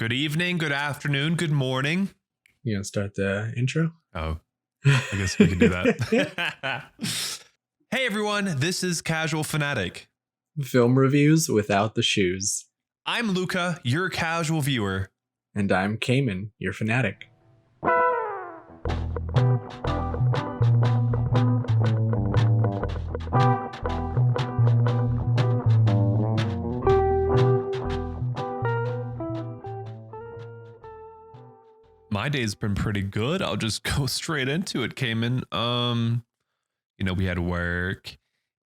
Good evening, good afternoon, good morning. You gonna start the intro? Oh, I guess we can do that. Hey everyone, this is Casual Fanatic. Film reviews without the shoes. I'm Luca, your casual viewer. And I'm Cayman, your fanatic. My day's been pretty good. I'll just go straight into it, Cayman. We had work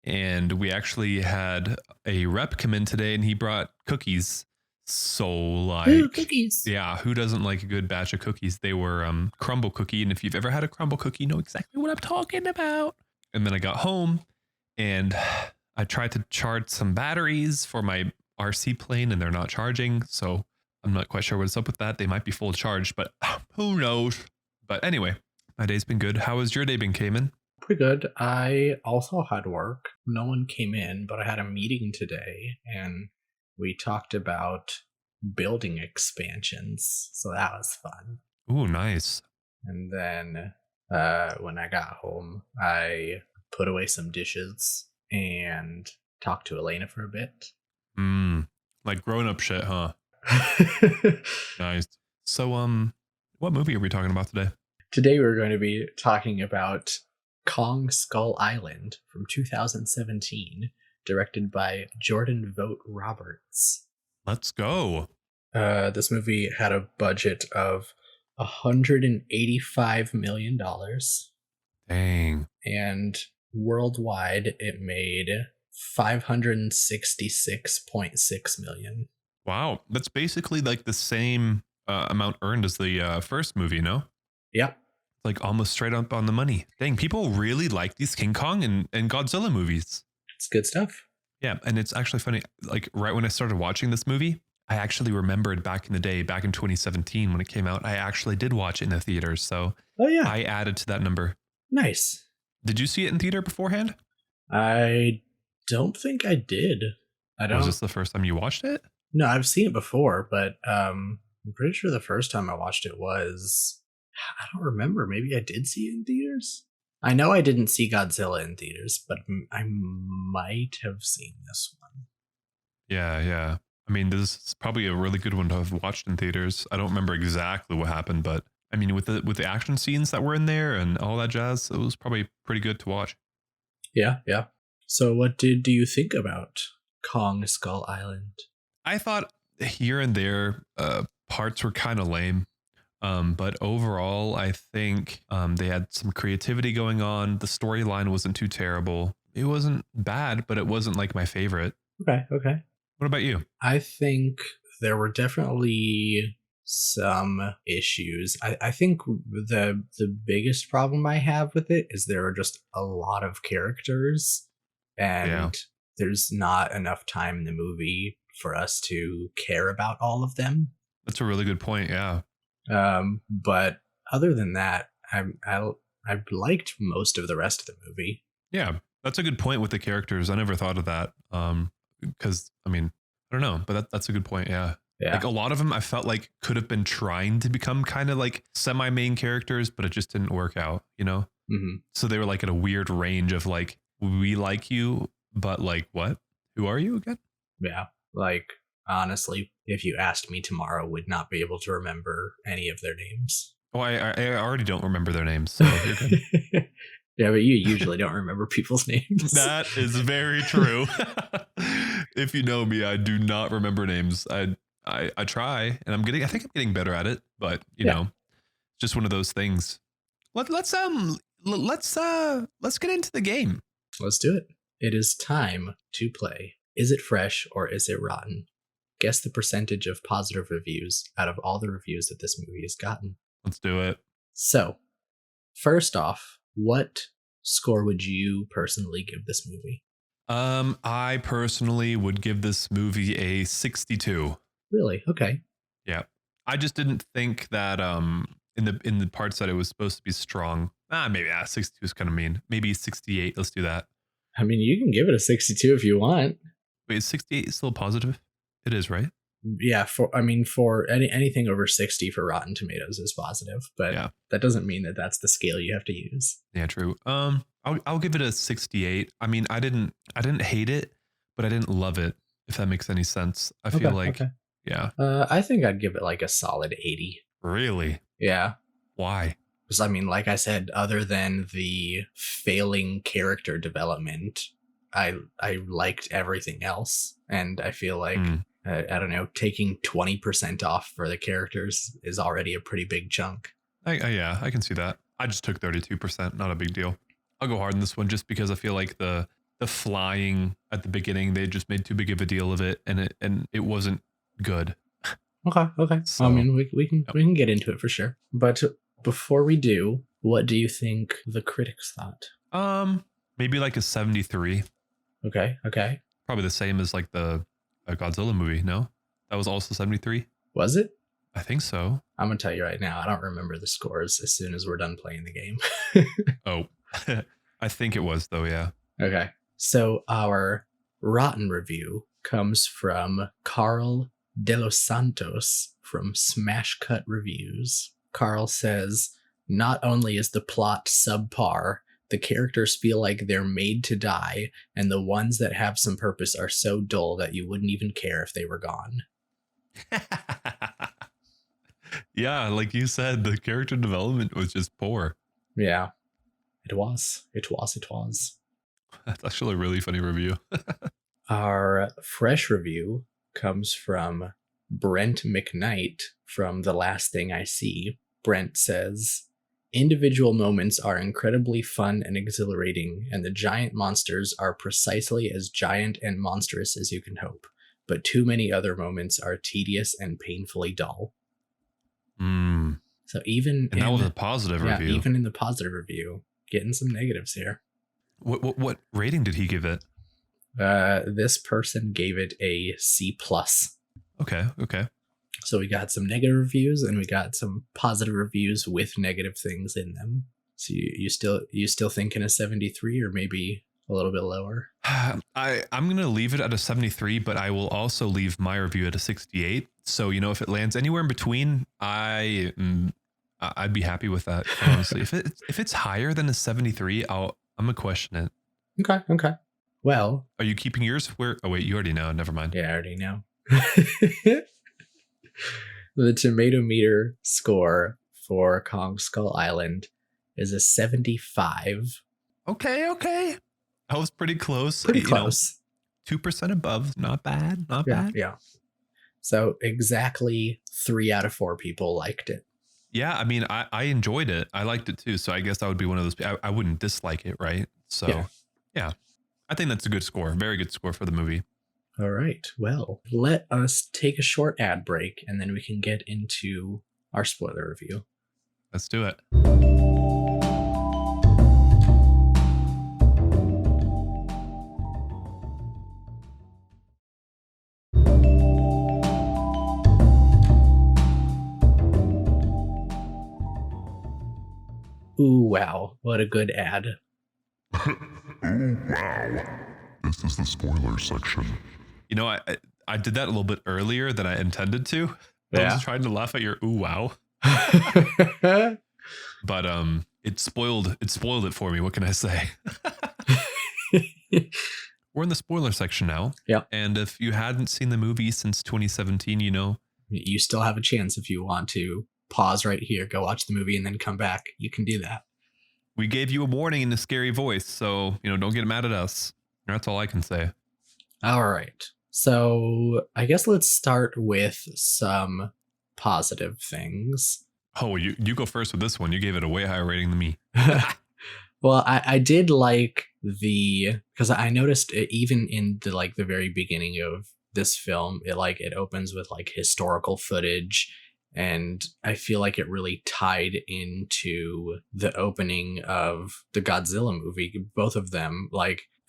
and we actually had a rep come in today and he brought cookies. So Ooh, cookies. yeah, who doesn't like a good batch of cookies? They were crumble cookie, and if you've ever had a crumble cookie, you know exactly what I'm talking about. And then I got home and I tried to charge some batteries for my RC plane and they're not charging, so I'm not quite sure what's up with that. They might be full charged, but who knows? But anyway, my day's been good. How has your day been, Cayman? Pretty good. I also had work. No one came in, but I had a meeting today and we talked about building expansions. So that was fun. Ooh, nice. And then when I got home, I put away some dishes and talked to Elena for a bit. Like grown-up shit, huh? Nice. So, what movie are we talking about today? Today we're going to be talking about Kong Skull Island from 2017, directed by Jordan Vogt-Roberts. Let's go. This movie had a budget of $185 million. Dang. And worldwide it made $566.6 million. Wow, that's basically like the same amount earned as the first movie, no? Yep. Like almost straight up on the money. Dang, people really like these King Kong and Godzilla movies. It's good stuff. Yeah, and it's actually funny. Like right when I started watching this movie, I actually remembered back in the day, back in 2017 when it came out, I actually did watch it in the theaters. So I added to that number. Nice. Did you see it in theater beforehand? I don't think I did. Was this the first time you watched it? No, I've seen it before, but I'm pretty sure the first time I watched it was, I don't remember. Maybe I did see it in theaters. I know I didn't see Godzilla in theaters, but I might have seen this one. Yeah. I mean, this is probably a really good one to have watched in theaters. I don't remember exactly what happened, but I mean, with the action scenes that were in there and all that jazz, it was probably pretty good to watch. Yeah. So what do you think about Kong Skull Island? I thought here and there parts were kind of lame. But overall, I think they had some creativity going on. The storyline wasn't too terrible. It wasn't bad, but it wasn't like my favorite. Okay. What about you? I think there were definitely some issues. I think the biggest problem I have with it is there are just a lot of characters and there's not enough time in the movie for us to care about all of them. That's a really good point. Yeah. But other than that, I liked most of the rest of the movie. Yeah, that's a good point with the characters. I never thought of that. Because I mean, I don't know, but that's a good point. Yeah. Like a lot of them I felt like could have been trying to become kind of like semi-main characters, but it just didn't work out, you know? Mm-hmm. So they were like at a weird range of like, we like you, but like what? Who are you again? Yeah. Like, honestly, if you asked me tomorrow, would not be able to remember any of their names. Oh, I already don't remember their names. So you're good. Yeah, but you usually don't remember people's names. That is very true. If you know me, I do not remember names. I try, and I think I'm getting better at it, but you know, just one of those things. Let's get into the game. Let's do it. It is time to play. Is it fresh or is it rotten? Guess the percentage of positive reviews out of all the reviews that this movie has gotten. Let's do it. So, first off, what score would you personally give this movie? I personally would give this movie a 62. Really? Okay. Yeah. I just didn't think that in the parts that it was supposed to be strong. Maybe 62 is kind of mean. Maybe 68. Let's do that. I mean, you can give it a 62 if you want. Wait, is 68 still positive? It is, right? Yeah, for anything over 60 for Rotten Tomatoes is positive, but Yeah. that doesn't mean that that's the scale you have to use. Yeah, true. I'll give it a 68. I mean, I didn't hate it, but I didn't love it, if that makes any sense. I feel like, Okay. yeah. I think I'd give it like a solid 80. Really? Yeah. Why? Because I mean, like I said, other than the failing character development, I liked everything else, and I feel like I don't know, taking 20% off for the characters is already a pretty big chunk. Yeah, I can see that. I just took 32%, not a big deal. I'll go hard in this one just because I feel like the flying at the beginning, they just made too big of a deal of it, and it wasn't good. Okay. So, I mean, we can get into it for sure. But before we do, what do you think the critics thought? Maybe like a 73. Okay. Probably the same as like the Godzilla movie. No, that was also 73. Was it? I think so. I'm gonna tell you right now, I don't remember the scores as soon as we're done playing the game. Oh, I think it was though. Yeah. Okay. So our rotten review comes from Carl De Los Santos from Smash Cut Reviews. Carl says, not only is the plot subpar, the characters feel like they're made to die, and the ones that have some purpose are so dull that you wouldn't even care if they were gone. Yeah, like you said, the character development was just poor. Yeah, it was. That's actually a really funny review. Our fresh review comes from Brent McKnight from The Last Thing I See. Brent says, individual moments are incredibly fun and exhilarating, and the giant monsters are precisely as giant and monstrous as you can hope. But too many other moments are tedious and painfully dull. So that was a positive review. Even in the positive review, getting some negatives here. What rating did he give it? This person gave it a C+. Okay. So we got some negative reviews and we got some positive reviews with negative things in them. So you still thinking a 73 or maybe a little bit lower? I'm gonna leave it at a 73, but I will also leave my review at a 68. So if it lands anywhere in between, I'd be happy with that. Honestly, if it's higher than a 73, I'm gonna question it. Okay. Well, are you keeping yours? Where? Oh wait, you already know. Never mind. Yeah, I already know. The tomato meter score for Kong Skull Island is a 75. Okay. I was pretty close. Pretty close. 2% above. Not bad. Yeah. So exactly 3 out of 4 people liked it. Yeah, I mean, I enjoyed it. I liked it too. So I guess I would be one of those. I wouldn't dislike it, right? So yeah. I think that's a good score. Very good score for the movie. All right. Well, let us take a short ad break and then we can get into our spoiler review. Let's do it. Ooh, wow. What a good ad. Oh, wow. This is the spoiler section. I did that a little bit earlier than I intended to. I was trying to laugh at your ooh wow. But it spoiled it for me. What can I say? We're in the spoiler section now. Yeah. And if you hadn't seen the movie since 2017, you still have a chance if you want to pause right here, go watch the movie, and then come back. You can do that. We gave you a warning in a scary voice, so don't get mad at us. That's all I can say. All right. So I guess let's start with some positive things. Oh, you go first with this one. You gave it a way higher rating than me. Well, I did like because I noticed even in the very beginning of this film, it opens with historical footage, and I feel like it really tied into the opening of the Godzilla movie. Both of them,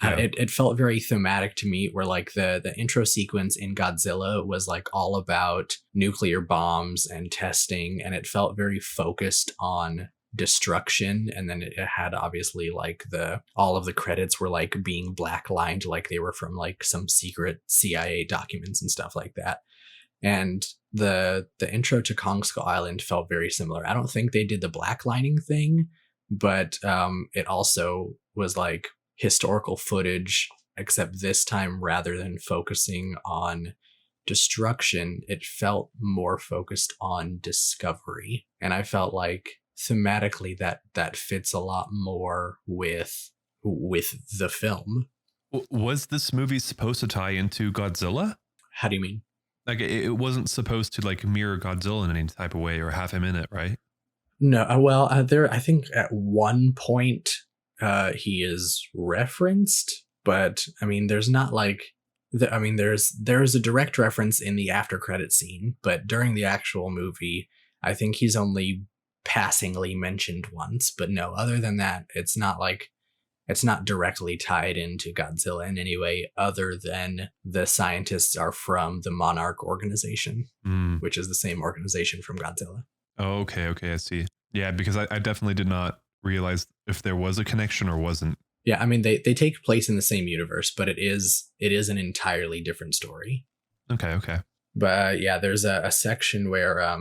it felt very thematic to me, where the intro sequence in Godzilla was all about nuclear bombs and testing, and it felt very focused on destruction. And then it had obviously all of the credits were being black lined, like they were from some secret CIA documents and stuff like that. And the intro to Kong Skull Island felt very similar. I don't think they did the blacklining thing, but it also was like historical footage, except this time rather than focusing on destruction, it felt more focused on discovery. And I felt like thematically that fits a lot more with the film. Was this movie supposed to tie into Godzilla? How do you mean? Like it wasn't supposed to like mirror Godzilla in any type of way or have him in it, right? No, there. I think at one point he is referenced, but I mean, there's not like, there's a direct reference in the after credit scene, but during the actual movie, I think he's only passingly mentioned once. But no, other than that, it's not directly tied into Godzilla in any way other than the scientists are from the Monarch organization, which is the same organization from Godzilla. Oh, okay, I see. Yeah, because I definitely did not realize if there was a connection or wasn't. Yeah, I mean they take place in the same universe, but it is an entirely different story. Okay. But yeah, there's a section where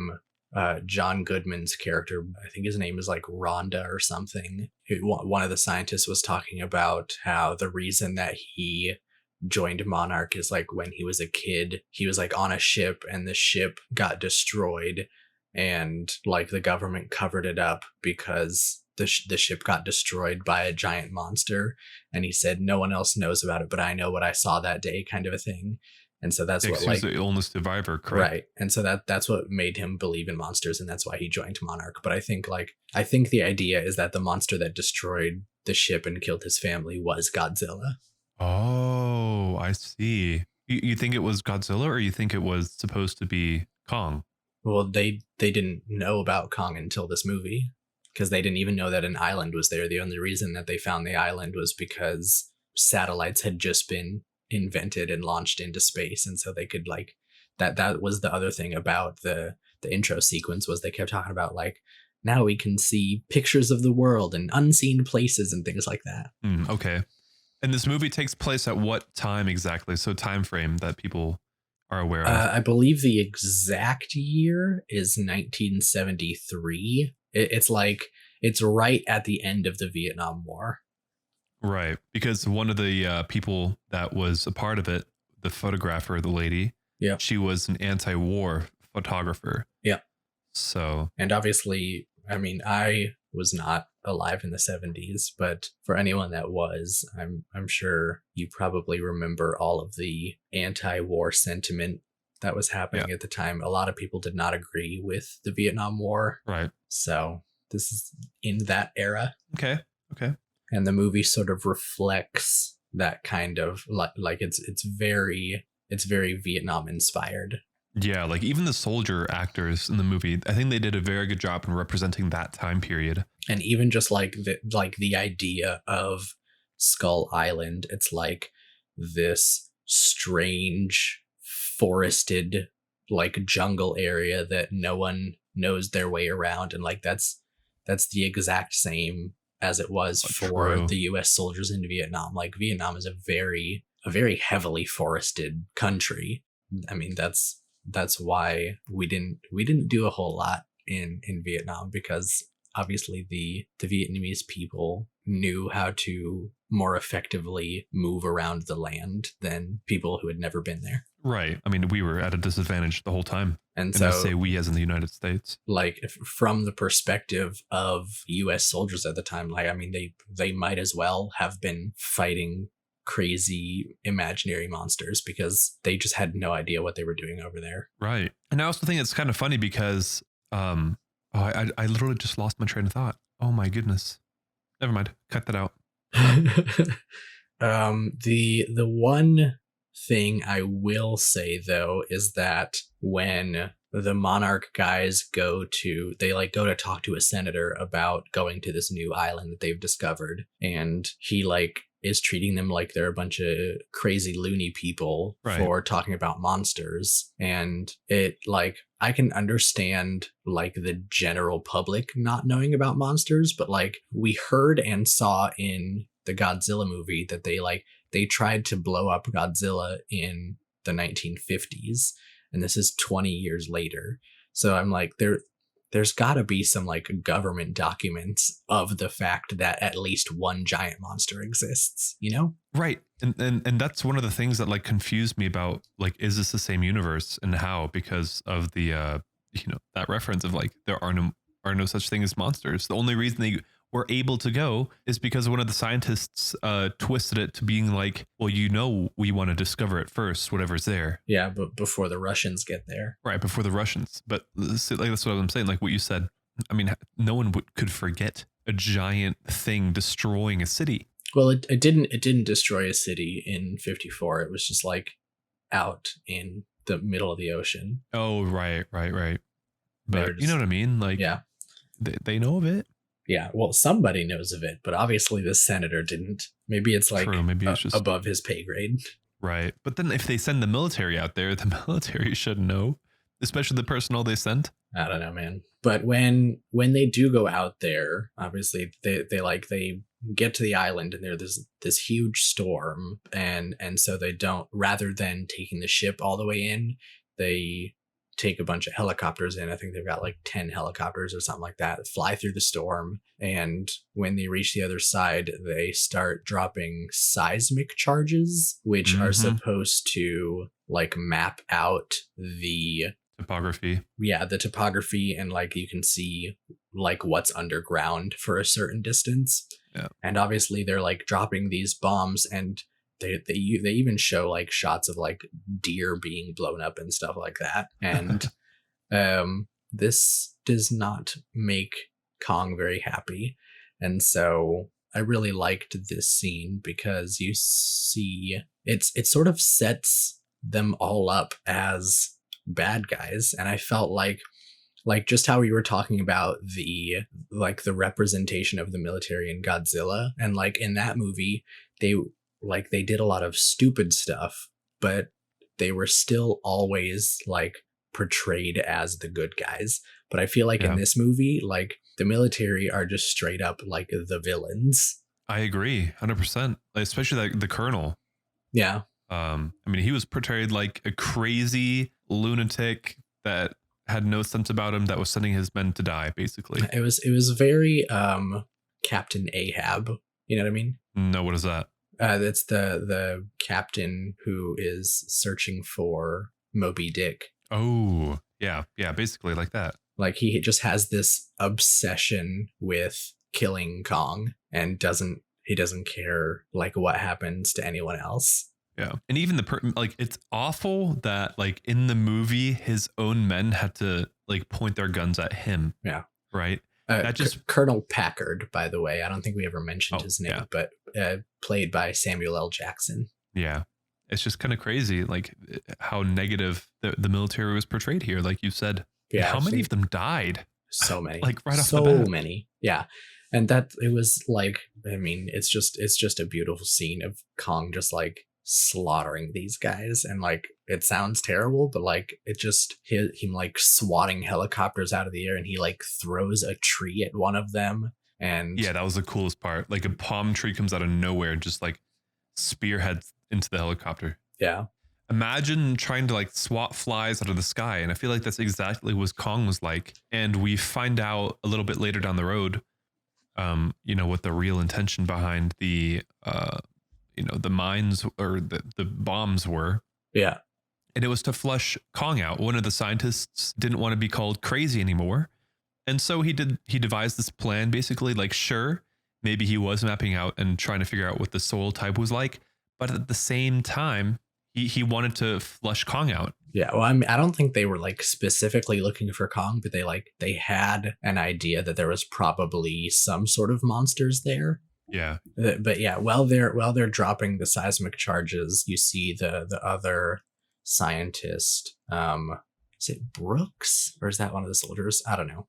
John Goodman's character, I think his name is like Rhonda or something. One of the scientists was talking about how the reason that he joined Monarch is like when he was a kid, he was like on a ship and the ship got destroyed and like the government covered it up because the ship got destroyed by a giant monster. And he said, no one else knows about it, but I know what I saw that day, kind of a thing. And so that's what, like, the illness survivor, correct? Right. And so that's what made him believe in monsters, and that's why he joined Monarch. But I think the idea is that the monster that destroyed the ship and killed his family was Godzilla. Oh, I see. You think it was Godzilla, or you think it was supposed to be Kong? Well, they didn't know about Kong until this movie, because they didn't even know that an island was there. The only reason that they found the island was because satellites had just been invented and launched into space, and so they could like that was the other thing about the intro sequence, was they kept talking about like, now we can see pictures of the world and unseen places and things like that. Okay. And this movie takes place at what time exactly? So time frame that people are aware of. I believe the exact year is 1973. It's like it's right at the end of the Vietnam War. Right, because one of the people that was a part of it, the photographer, the lady, yeah, she was an anti-war photographer. Yeah. So, and obviously, I mean, I was not alive in the 70s, but for anyone that was, I'm sure you probably remember all of the anti-war sentiment that was happening at the time. A lot of people did not agree with the Vietnam War. Right. So this is in that era. Okay. And the movie sort of reflects that kind of like it's very Vietnam inspired. Yeah, like even the soldier actors in the movie, I think they did a very good job in representing that time period. And even just like the idea of Skull Island, it's like this strange forested like jungle area that no one knows their way around, and like that's the exact same as it was for the US soldiers in Vietnam. Like Vietnam is a very heavily forested country. I mean, that's why we didn't do a whole lot in Vietnam, because obviously the Vietnamese people knew how to more effectively move around the land than people who had never been there. Right. I mean, we were at a disadvantage the whole time. And so I say we as in the United States. Like from the perspective of US soldiers at the time, like, I mean, they might as well have been fighting crazy imaginary monsters because they just had no idea what they were doing over there. Right. And I also think it's kind of funny because I literally just lost my train of thought. Oh my goodness. Never mind. Cut that out. The one thing I will say though is that when the Monarch guys go to talk to a senator about going to this new island that they've discovered, and he like is treating them like they're a bunch of crazy loony people for talking about monsters. And it like, I can understand like the general public not knowing about monsters, but like we heard and saw in the Godzilla movie that they tried to blow up Godzilla in the 1950s. and this is 20 years later. So I'm like, there's got to be some like government documents of the fact that at least one giant monster exists, you know? Right. And that's one of the things that like confused me about like, is this the same universe and how? Because of the that reference of like there are no such thing as monsters. The only reason they were able to go is because one of the scientists twisted it to being like, well, we want to discover it first, whatever's there. Yeah, but before the Russians get there. Right, before the Russians. But like that's what I'm saying. Like what you said. I mean, no one could forget a giant thing destroying a city. Well, it didn't destroy a city in 54. It was just like out in the middle of the ocean. Oh, right. But you know what I mean? Like, yeah, they know of it. Yeah, well, somebody knows of it, but obviously the senator didn't. Maybe it's like True, maybe it's just above his pay grade. Right. But then if they send the military out there, the military should know, especially the personnel they sent. I don't know, man. But when they do go out there, obviously they get to the island and there's this huge storm, and so they don't, rather than taking the ship all the way in, they take a bunch of helicopters in. I think they've got like 10 helicopters or something like that, fly through the storm. And when they reach the other side, they start dropping seismic charges, which are supposed to like map out the topography. Yeah, the topography, and like you can see like what's underground for a certain distance. Yeah. And obviously they're like dropping these bombs, and they even show like shots of like deer being blown up and stuff like that. And this does not make Kong very happy. And so I really liked this scene because you see it sort of sets them all up as bad guys. And I felt like just how we were talking about the representation of the military in Godzilla, and like in that movie they did a lot of stupid stuff, but they were still always like portrayed as the good guys. But I feel like in this movie, like the military are just straight up like the villains. I agree 100%, especially like the colonel. Yeah. I mean, he was portrayed like a crazy lunatic that had no sense about him, that was sending his men to die, basically. It was very Captain Ahab. You know what I mean? No, what is that? That's the captain who is searching for Moby Dick. Oh, yeah, basically like that. Like he just has this obsession with killing Kong and doesn't care like what happens to anyone else. Yeah. And even like it's awful that like in the movie his own men had to like point their guns at him. Yeah. Right? That just Colonel Packard, by the way. I don't think we ever mentioned his name, but played by Samuel L. Jackson. Yeah. It's just kind of crazy, like how negative the military was portrayed here, like you said. Yeah. How many of them died? So many. Like right off the bat. So many. Yeah. And that it was like, I mean, it's just a beautiful scene of Kong just like slaughtering these guys, and like it sounds terrible, but like it just him like swatting helicopters out of the air, and he like throws a tree at one of them. And yeah, that was the coolest part. Like a palm tree comes out of nowhere and just like spearheads into the helicopter. Yeah. Imagine trying to like swat flies out of the sky. And I feel like that's exactly what Kong was like. And we find out a little bit later down the road, what the real intention behind the the mines or the bombs were. Yeah. And it was to flush Kong out. One of the scientists didn't want to be called crazy anymore. And so he devised this plan, basically like, sure, maybe he was mapping out and trying to figure out what the soil type was like. But at the same time, he wanted to flush Kong out. Yeah. Well, I don't think they were like specifically looking for Kong, but they had an idea that there was probably some sort of monsters there. Yeah. But yeah, while they're dropping the seismic charges, you see the other scientist. Is it Brooks, or is that one of the soldiers? I don't know.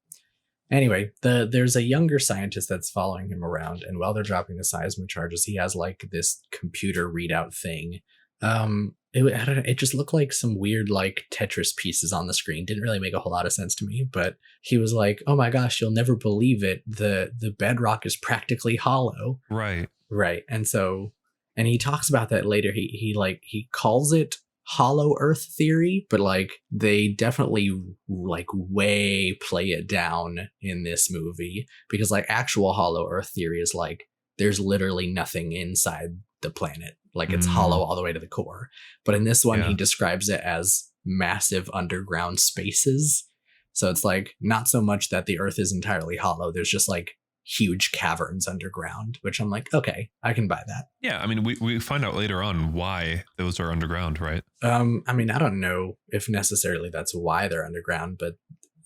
Anyway, there's a younger scientist that's following him around, and while they're dropping the seismic charges, he has like this computer readout thing. I don't know, it just looked like some weird like Tetris pieces on the screen. Didn't really make a whole lot of sense to me, but he was like, "Oh my gosh, you'll never believe it. The bedrock is practically hollow." Right. And so, and he talks about that later. He calls it Hollow Earth theory, but like they definitely like way play it down in this movie, because like actual Hollow Earth theory is like there's literally nothing inside the planet. Like it's hollow all the way to the core. But in this one, he describes it as massive underground spaces. So it's like not so much that the Earth is entirely hollow. There's just like huge caverns underground, which I'm like, okay, I can buy that. Yeah, I mean, we find out later on why those are underground, right? I mean, I don't know if necessarily that's why they're underground, but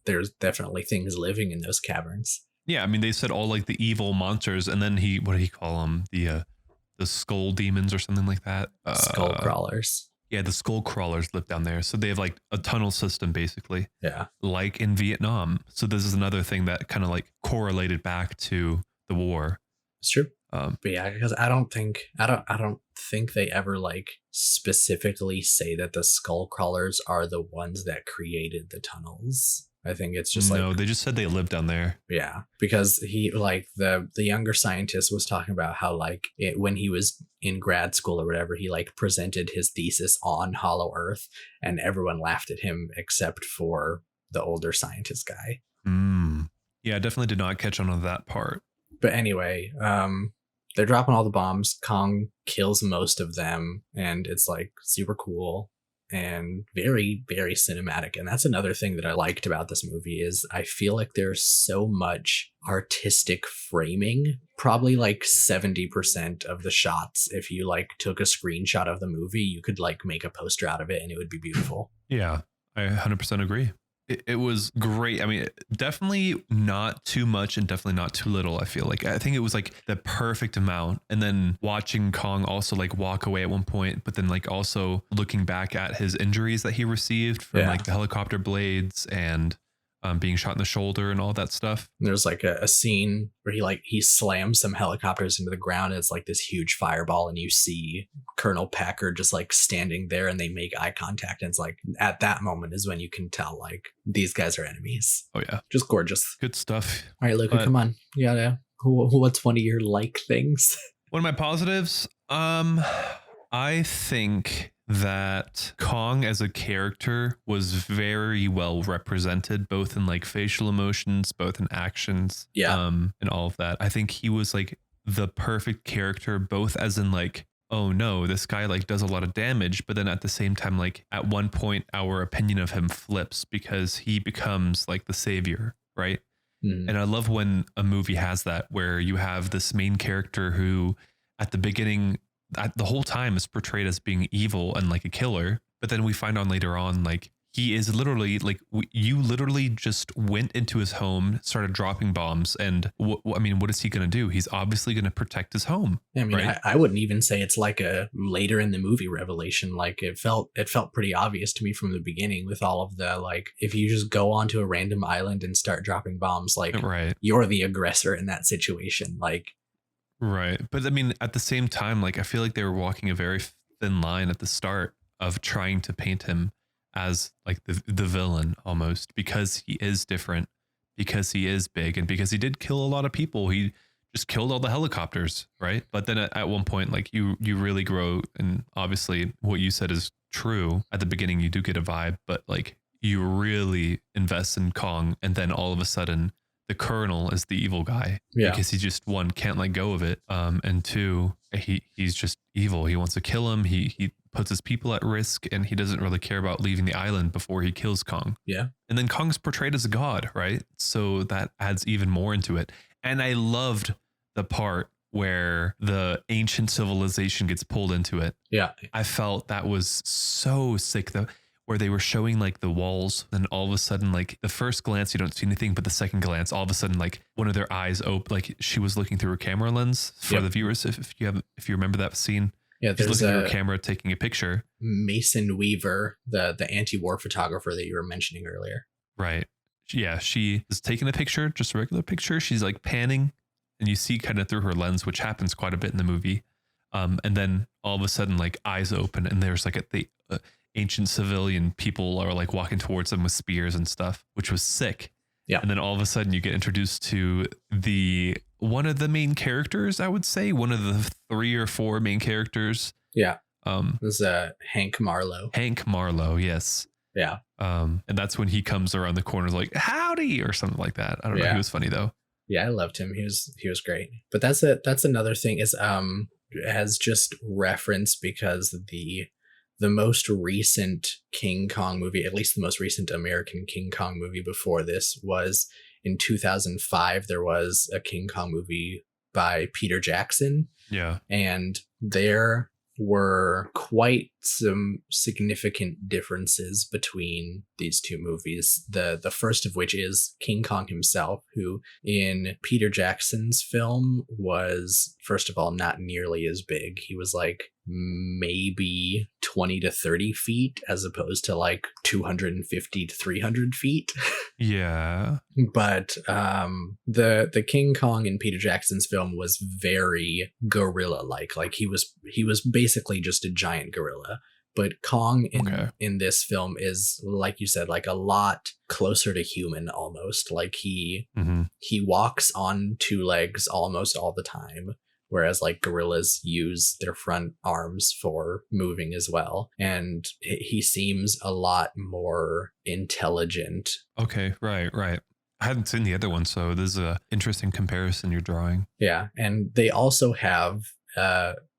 there's definitely things living in those caverns. Yeah, I mean, they said all like the evil monsters, and then what did he call them? The skull demons or something like that. Skull crawlers. Yeah, the skull crawlers live down there. So they have like a tunnel system, basically. Yeah. Like in Vietnam. So this is another thing that kind of like correlated back to the war. It's true. But yeah, because I don't think they ever like specifically say that the skull crawlers are the ones that created the tunnels. I think it's just no, they just said they lived down there. Yeah, because he like the younger scientist was talking about how like when he was in grad school or whatever, he like presented his thesis on Hollow Earth and everyone laughed at him except for the older scientist guy. Yeah, I definitely did not catch on to that part. But anyway, they're dropping all the bombs. Kong kills most of them, and it's like super cool and very, very cinematic. And that's another thing that I liked about this movie is I feel like there's so much artistic framing. Probably like 70% of the shots, if you like took a screenshot of the movie, you could like make a poster out of it and it would be beautiful. Yeah, I 100% agree. It was great. I mean, definitely not too much and definitely not too little. I think it was like the perfect amount. And then watching Kong also like walk away at one point, but then like also looking back at his injuries that he received from like the helicopter blades and being shot in the shoulder and all that stuff. There's like a scene where he slams some helicopters into the ground. And it's like this huge fireball, and you see Colonel Packard just like standing there, and they make eye contact. And it's like at that moment is when you can tell like these guys are enemies. Oh yeah, just gorgeous, good stuff. All right, Luca, come on, you gotta. What's one of your like things? One of my positives, I think that Kong as a character was very well represented, both in like facial emotions, both in actions, and all of that. I think he was like the perfect character, both as in like, oh no, this guy like does a lot of damage, but then at the same time, like at one point, our opinion of him flips because he becomes like the savior, right? And I love when a movie has that, where you have this main character who at the beginning, the whole time is portrayed as being evil and like a killer. But then we find out later on, like he is literally like, you literally just went into his home, started dropping bombs. And I mean, what is he going to do? He's obviously going to protect his home. I mean, right? I wouldn't even say it's like a later in the movie revelation. Like it felt pretty obvious to me from the beginning with all of the, like, if you just go onto a random island and start dropping bombs, like you're the aggressor in that situation. Like, right. But I mean, at the same time, like, I feel like they were walking a very thin line at the start of trying to paint him as like the villain almost, because he is different, because he is big, and because he did kill a lot of people. He just killed all the helicopters, right? But then at one point, like you really grow, and obviously what you said is true. At the beginning, you do get a vibe, but like you really invest in Kong, and then all of a sudden the Colonel is the evil guy, because he just, one, can't let go of it, and two, he's just evil. He wants to kill him. He puts his people at risk, and he doesn't really care about leaving the island before he kills Kong. Yeah. And then Kong's portrayed as a god, right? So that adds even more into it. And I loved the part where the ancient civilization gets pulled into it. Yeah. I felt that was so sick, though, where they were showing like the walls, and all of a sudden, like the first glance, you don't see anything, but the second glance, all of a sudden, like one of their eyes open, like she was looking through her camera lens for the viewers. If you remember that scene. Yeah, there's looking at her camera taking a picture. Mason Weaver, the anti-war photographer that you were mentioning earlier. Right. Yeah, she is taking a picture, just a regular picture. She's like panning, and you see kind of through her lens, which happens quite a bit in the movie. And then all of a sudden, like eyes open, and there's like the ancient civilian people are like walking towards them with spears and stuff, which was sick. Yeah. And then all of a sudden you get introduced to one of the main characters, I would say, one of the 3 or 4 main characters It was Hank Marlowe. Hank Marlowe, yes. Yeah. And that's when he comes around the corner like, howdy, or something like that. I don't know. He was funny though. Yeah, I loved him. He was great. But that's another thing is as just reference, because the most recent King Kong movie, at least the most recent American King Kong movie before this, was in 2005. There was a King Kong movie by Peter Jackson. Yeah. And there were quite some significant differences between these two movies. The first of which is King Kong himself, who in Peter Jackson's film was, first of all, not nearly as big. He was like maybe 20 to 30 feet as opposed to like 250 to 300 feet. Yeah. But the King Kong in Peter Jackson's film was very gorilla-like. Like he was basically just a giant gorilla. But Kong in this film is, like you said, like a lot closer to human almost. Like he walks on two legs almost all the time, whereas like gorillas use their front arms for moving as well. And he seems a lot more intelligent. Okay, right. I hadn't seen the other one, so this is an interesting comparison you're drawing. Yeah, and they also have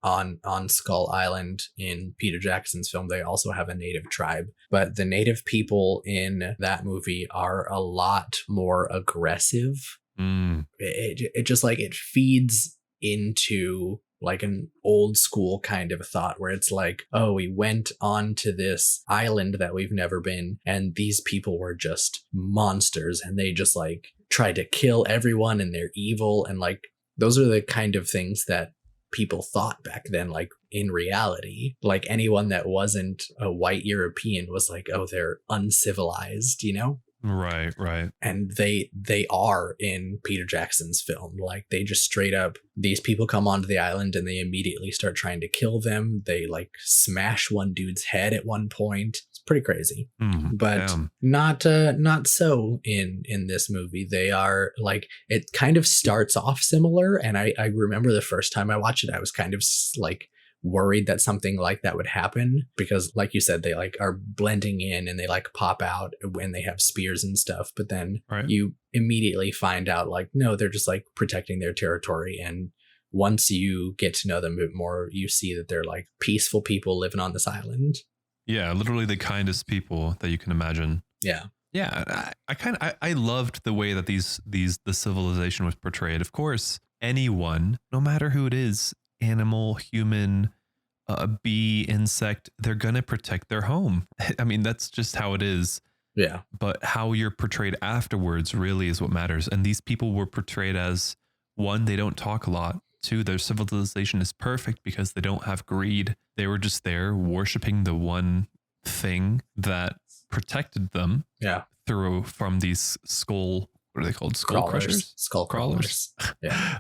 on Skull Island in Peter Jackson's film, they also have a native tribe, but the native people in that movie are a lot more aggressive. It just like it feeds into like an old school kind of thought where it's like, oh, we went on to this island that we've never been, and these people were just monsters, and they just like tried to kill everyone, and they're evil, and like those are the kind of things that people thought back then. Like in reality, like anyone that wasn't a white European was like, oh, they're uncivilized, you know? Right. And they are in Peter Jackson's film. Like they just straight up, these people come onto the island and they immediately start trying to kill them. They like smash one dude's head at one point. It's pretty crazy. But not so in this movie. They are like, it kind of starts off similar, and I remember the first time I watched it, I was kind of like worried that something like that would happen, because like you said, they like are blending in and they like pop out when they have spears and stuff, but then you immediately find out like, no, they're just like protecting their territory. And once you get to know them a bit more, you see that they're like peaceful people living on this island. Yeah, literally the kindest people that you can imagine. Yeah. I loved the way that the civilization was portrayed. Of course, anyone, no matter who it is, animal, human, bee, insect, they're going to protect their home. I mean, that's just how it is. Yeah. But how you're portrayed afterwards really is what matters. And these people were portrayed as, one, they don't talk a lot. Two, their civilization is perfect because they don't have greed. They were just there worshiping the one thing that protected them. Yeah. From these what are they called? Skull crushers? Skull crawlers. Yeah.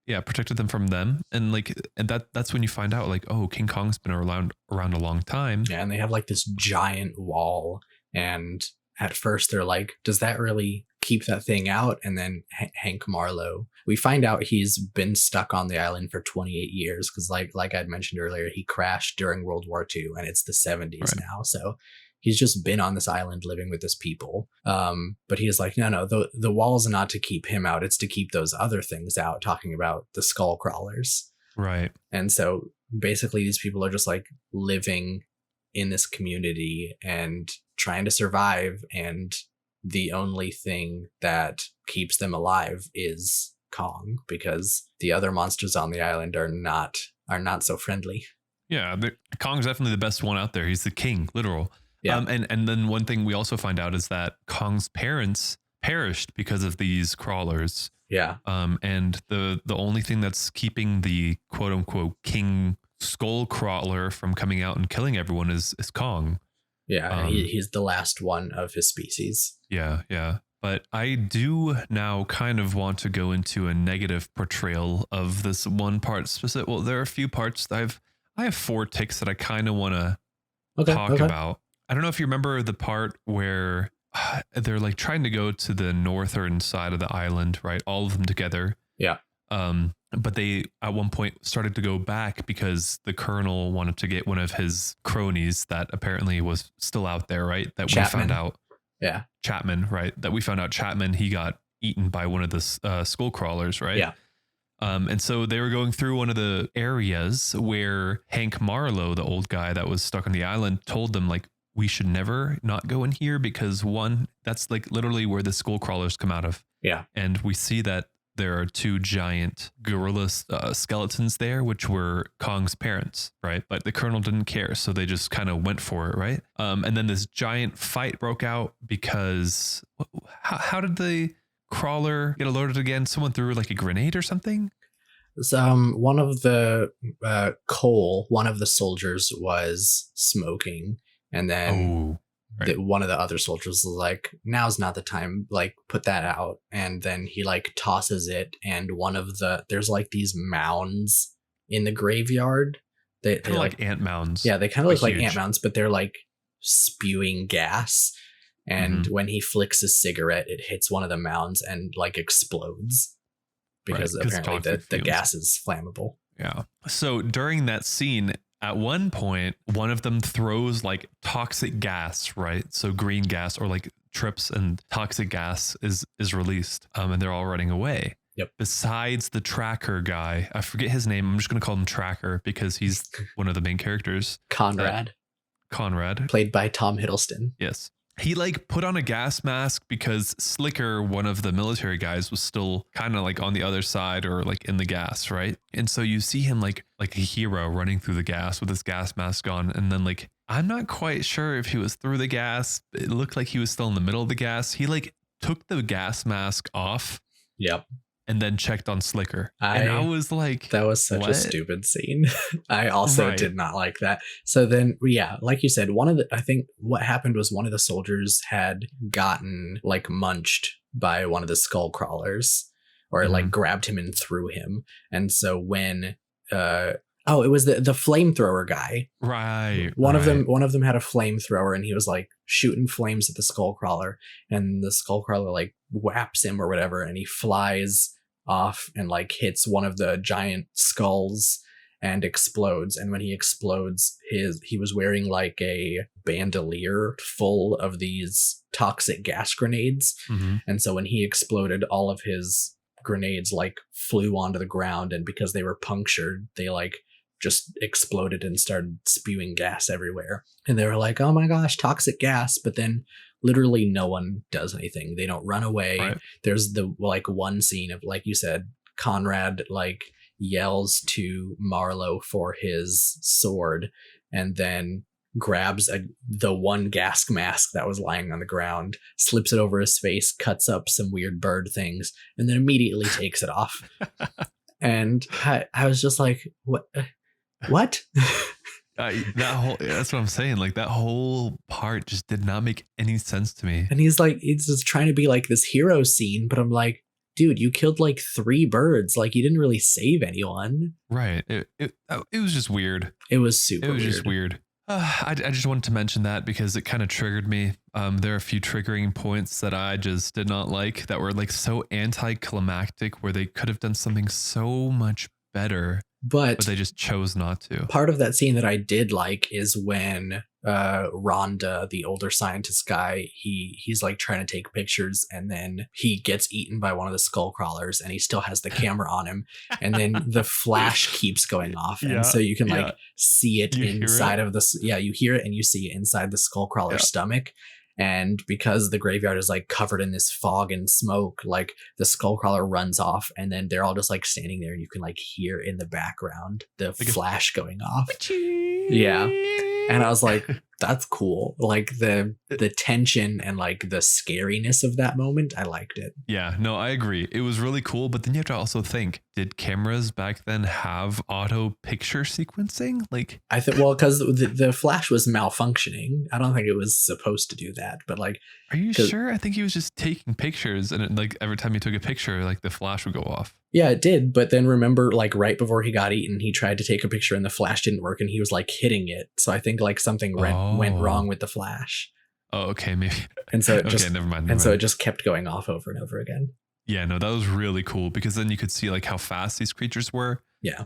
Yeah, protected them from them. And like, and that's when you find out like, oh, King Kong's been around a long time. Yeah, and they have like this giant wall. And at first they're like, does that really keep that thing out? And then Hank Marlowe, we find out he's been stuck on the island for 28 years. Cause like I'd mentioned earlier, he crashed during World War II and it's the 70s now. So he's just been on this island living with his people. But he's like, no, the wall's not to keep him out. It's to keep those other things out, talking about the skull crawlers. Right. And so basically these people are just like living in this community and trying to survive. And the only thing that keeps them alive is Kong, because the other monsters on the island are not so friendly. Yeah. Kong's definitely the best one out there. He's the king, literal. Yeah. And then one thing we also find out is that Kong's parents perished because of these crawlers. Yeah. And the only thing that's keeping the quote unquote king skull crawler from coming out and killing everyone is Kong. Yeah. He's the last one of his species. Yeah. But I do now kind of want to go into a negative portrayal of this one part specific. Well, there are a few parts that I have 4 ticks that I kind of want to talk about. I don't know if you remember the part where they're like trying to go to the northern side of the island, right? All of them together. Yeah. But they at one point started to go back because the colonel wanted to get one of his cronies that apparently was still out there, right? That Chapman. we found out. Yeah. Chapman, right? That we found out Chapman, he got eaten by one of the skull crawlers, right? Yeah. And so they were going through one of the areas where Hank Marlowe, the old guy that was stuck on the island, told them like, we should never not go in here because one, that's like literally where the skull crawlers come out of. Yeah. And we see that there are two giant gorilla skeletons there, which were Kong's parents, right? But the colonel didn't care, so they just kind of went for it, right? And then this giant fight broke out because how did the crawler get alerted again? Someone threw like a grenade or something? One of the Cole, one of the soldiers was smoking, and then right. one of the other soldiers was like, now's not the time, like put that out. And then he like tosses it, and there's like these mounds in the graveyard. They like ant mounds. Yeah, they kind of look like ant mounds, but they're like spewing gas. And when he flicks a cigarette, it hits one of the mounds and like explodes because apparently the gas is flammable. Yeah. So during that scene, at one point, one of them throws like toxic gas, right? So green gas or like trips and toxic gas is released, and they're all running away. Yep. Besides the tracker guy, I forget his name. I'm just going to call him Tracker because he's one of the main characters. Conrad, played by Tom Hiddleston. Yes. He like put on a gas mask because Slicker, one of the military guys, was still kind of like on the other side or like in the gas, right? And so you see him like a hero running through the gas with his gas mask on. And then like, I'm not quite sure if he was through the gas. It looked like he was still in the middle of the gas. He like took the gas mask off. Yep. And then checked on Slicker. And I was like, that was such a stupid scene. I also did not like that. So then, yeah, like you said, I think what happened was one of the soldiers had gotten like munched by one of the skull crawlers, or like grabbed him and threw him. And so when, it was the flamethrower guy. Right. One of them had a flamethrower, and he was like shooting flames at the skull crawler, and the skull crawler like whaps him or whatever, and he flies off and like hits one of the giant skulls and explodes. And when he explodes, he was wearing like a bandolier full of these toxic gas grenades. And so when he exploded, all of his grenades like flew onto the ground, and because they were punctured, they like just exploded and started spewing gas everywhere. And they were like, oh my gosh, toxic gas. But then literally no one does anything. They don't run away. Right. There's the like one scene of, like you said, Conrad like yells to Marlowe for his sword, and then grabs the one gas mask that was lying on the ground, slips it over his face, cuts up some weird bird things, and then immediately takes it off. And I was just like, what? That's what I'm saying. Like that whole part just did not make any sense to me. And he's just trying to be like this hero scene, but I'm like, dude, you killed like 3 birds. Like you didn't really save anyone. Right. It was just weird. It was super weird. It was just weird. I just wanted to mention that because it kind of triggered me. There are a few triggering points that I just did not like that were like so anticlimactic, where they could have done something so much better. But they just chose not to. Part of that scene that I did like is when Rhonda, the older scientist guy, he's like trying to take pictures, and then he gets eaten by one of the skull crawlers, and he still has the camera on him, and then the flash keeps going off, and so you can like see it inside of this. Yeah, you hear it and you see it inside the skull crawler's stomach. And because the graveyard is like covered in this fog and smoke, like the skullcrawler runs off, and then they're all just like standing there, and you can like hear in the background the flash going off. Yeah. And I was like, that's cool. Like the tension and like the scariness of that moment, I liked it. Yeah, no, I agree. It was really cool. But then you have to also think, did cameras back then have auto picture sequencing? Like, I think, well, because the flash was malfunctioning. I don't think it was supposed to do that. But like, are you sure? I think he was just taking pictures, and like every time he took a picture, like the flash would go off. Yeah, it did. But then remember, like right before he got eaten, he tried to take a picture and the flash didn't work, and he was like hitting it. So I think like something went wrong with the flash. Oh, okay, maybe. And so it never mind. So it just kept going off over and over again. Yeah, no, that was really cool because then you could see like how fast these creatures were. Yeah.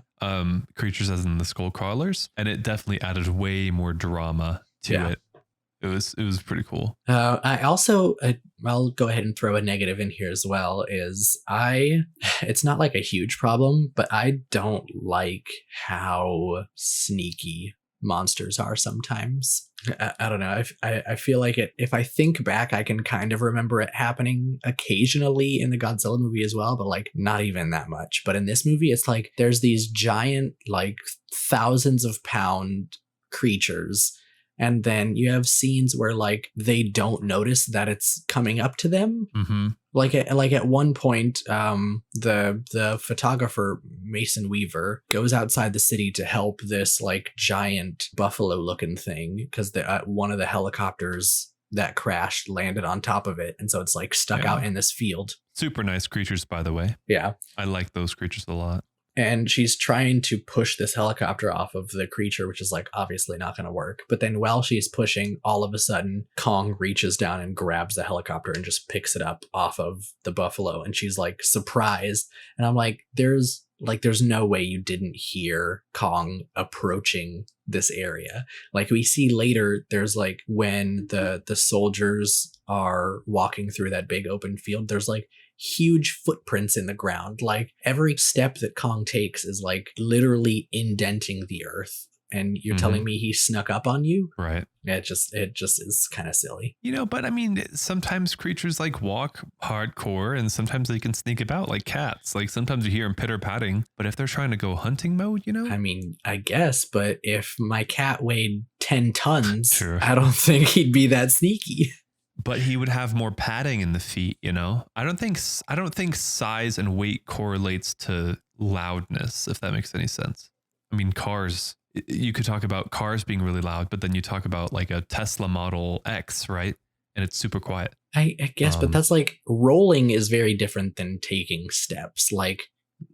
Creatures as in the skull crawlers, and it definitely added way more drama to it. It was pretty cool. I also, I'll go ahead and throw a negative in here as well, it's not like a huge problem, but I don't like how sneaky monsters are sometimes. I don't know. I feel like if I think back, I can kind of remember it happening occasionally in the Godzilla movie as well, but like not even that much. But in this movie, it's like there's these giant, like thousands of pound creatures. And then you have scenes where like they don't notice that it's coming up to them. Mm-hmm. Like at one point, the photographer Mason Weaver goes outside the city to help this like giant buffalo looking thing because one of the helicopters that crashed landed on top of it, and so it's like stuck out in this field. Super nice creatures, by the way. Yeah, I like those creatures a lot. And she's trying to push this helicopter off of the creature, which is like obviously not going to work. But then while she's pushing, all of a sudden, Kong reaches down and grabs the helicopter and just picks it up off of the buffalo. And she's like surprised. And I'm like, there's no way you didn't hear Kong approaching this area. Like we see later, there's like when the soldiers are walking through that big open field, there's like huge footprints in the ground. Like every step that Kong takes is like literally indenting the earth. And you're telling me he snuck up on you? Right. It just is kind of silly. You know, but I mean, sometimes creatures like walk hardcore and sometimes they can sneak about like cats. Like sometimes you hear them pitter patting, but if they're trying to go hunting mode, you know? I mean, I guess, but if my cat weighed 10 tons, True. I don't think he'd be that sneaky. But he would have more padding in the feet, you know? I don't think size and weight correlates to loudness, if that makes any sense. I mean, cars, you could talk about cars being really loud, but then you talk about like a Tesla Model X, right? And it's super quiet. I guess, but that's like rolling is very different than taking steps. Like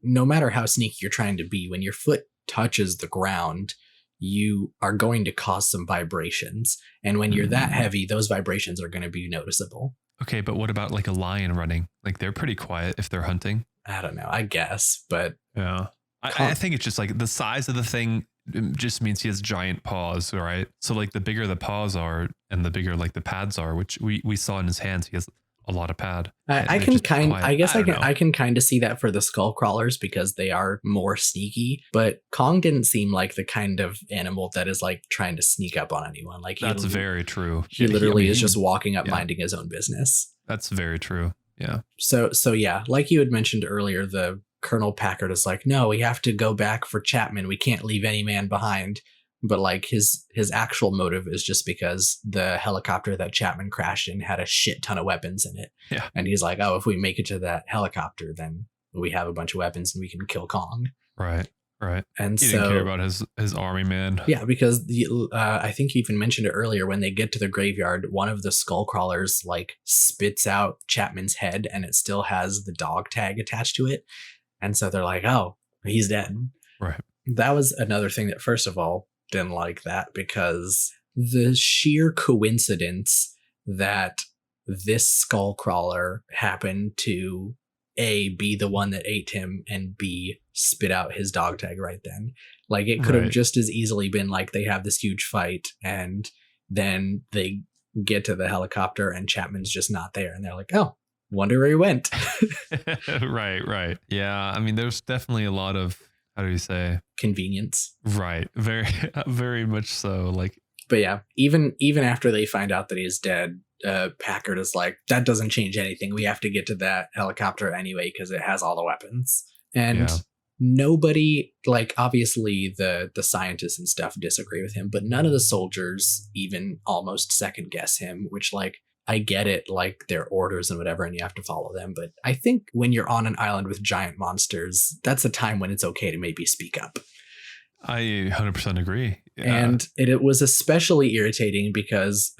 no matter how sneaky you're trying to be, when your foot touches the ground, you are going to cause some vibrations. And when you're that heavy, those vibrations are going to be noticeable. Okay, but what about like a lion running? Like they're pretty quiet if they're hunting. I don't know, I guess, but yeah. I think it's just like the size of the thing just means he has giant paws, right? So like the bigger the paws are and the bigger like the pads are, which we saw in his hands, he has a lot of pad. I can kind of see that for the skull crawlers because they are more sneaky, but Kong didn't seem like the kind of animal that is like trying to sneak up on anyone. Like that's very true. He literally is just walking up, minding his own business. That's very true. Yeah. So yeah, like you had mentioned earlier, the Colonel Packard is like, no, we have to go back for Chapman. We can't leave any man behind. But like his actual motive is just because the helicopter that Chapman crashed in had a shit ton of weapons in it. Yeah. And he's like, oh, if we make it to that helicopter, then we have a bunch of weapons and we can kill Kong. Right. And he didn't care about his army man. Yeah, because I think you even mentioned it earlier. When they get to the graveyard, one of the skull crawlers like spits out Chapman's head and it still has the dog tag attached to it. And so they're like, oh, he's dead. Right. That was another thing that, first of all, didn't like that, because the sheer coincidence that this skull crawler happened to A, be the one that ate him, and B, spit out his dog tag right then. Like it could have just as easily been like they have this huge fight and then they get to the helicopter and Chapman's just not there and they're like, oh, wonder where he went. Right. Yeah, I mean, there's definitely a lot of, how do you say, convenience. Right. Very, very much so. Like, but yeah, even after they find out that he's dead, Packard is like, that doesn't change anything. We have to get to that helicopter anyway because it has all the weapons. And nobody, like, obviously the scientists and stuff disagree with him, but none of the soldiers even almost second guess him, which, like, I get it, like their orders and whatever, and you have to follow them. But I think when you're on an island with giant monsters, that's a time when it's okay to maybe speak up. I 100% agree. Yeah. And it was especially irritating because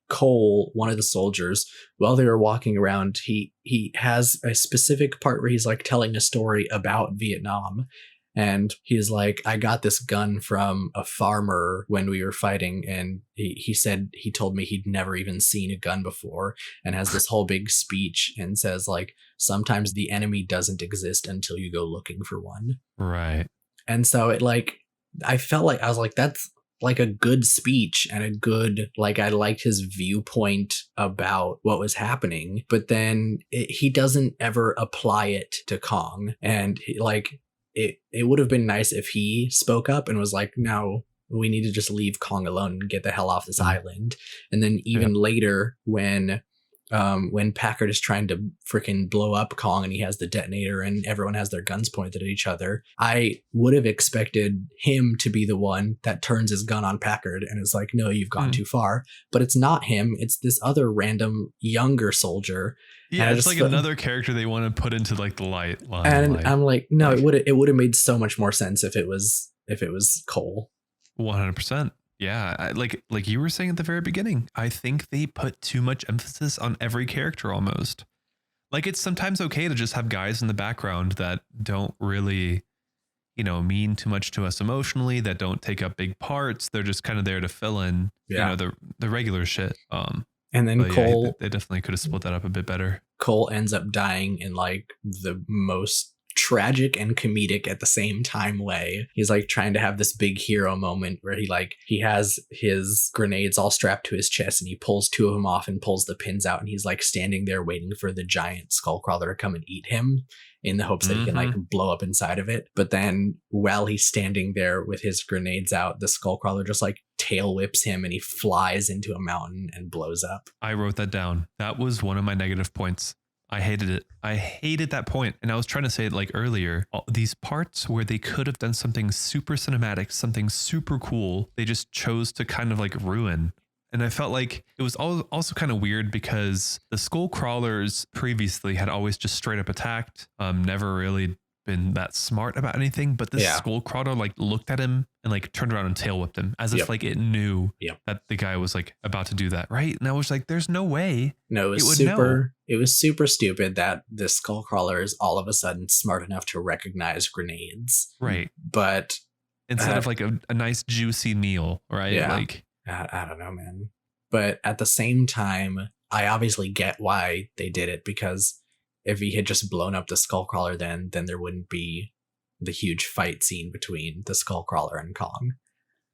Cole, one of the soldiers, while they were walking around, he has a specific part where he's like telling a story about Vietnam. And he's like, I got this gun from a farmer when we were fighting. And he told me he'd never even seen a gun before, and has this whole big speech and says, like, sometimes the enemy doesn't exist until you go looking for one. Right. And so it like, I felt like, I was like, that's like a good speech and a good, like, I liked his viewpoint about what was happening, but then he doesn't ever apply it to Kong. And it would have been nice if he spoke up and was like, no, we need to just leave Kong alone and get the hell off this island. And then even later when Packard is trying to freaking blow up Kong and he has the detonator and everyone has their guns pointed at each other, I would have expected him to be the one that turns his gun on Packard and is like, no, you've gone too far. But it's not him. It's this other random younger soldier. Yeah, it's like another character they want to put into like the light. And I'm like, no, it would have made so much more sense if it was Cole. 100%. Yeah, like you were saying at the very beginning, I think they put too much emphasis on every character almost. Like, it's sometimes okay to just have guys in the background that don't really, mean too much to us emotionally, that don't take up big parts. They're just kind of there to fill in, the regular shit. And then Cole, they definitely could have split that up a bit better. Cole ends up dying in like the most tragic and comedic at the same time way. He's like trying to have this big hero moment where he has his grenades all strapped to his chest and he pulls two of them off and pulls the pins out, and he's like standing there waiting for the giant skullcrawler to come and eat him in the hopes that he can like blow up inside of it. But then while he's standing there with his grenades out, the skullcrawler just like tail whips him and he flies into a mountain and blows up. I wrote that down. That was one of my negative points. I hated it. I hated that point. And I was trying to say it like earlier, these parts where they could have done something super cinematic, something super cool, they just chose to kind of like ruin. And I felt like it was also kind of weird because the skull crawlers previously had always just straight up attacked, never really been that smart about anything. But this skull crawler like looked at him and like turned around and tail whipped him as if like it knew that the guy was like about to do that. Right. And I was like, there's no way. No, it was super stupid that the skull crawler is all of a sudden smart enough to recognize grenades. Right. But instead of like a nice juicy meal. Right. Yeah. Like, I don't know, man. But at the same time, I obviously get why they did it, because if he had just blown up the skullcrawler, then there wouldn't be the huge fight scene between the skullcrawler and Kong.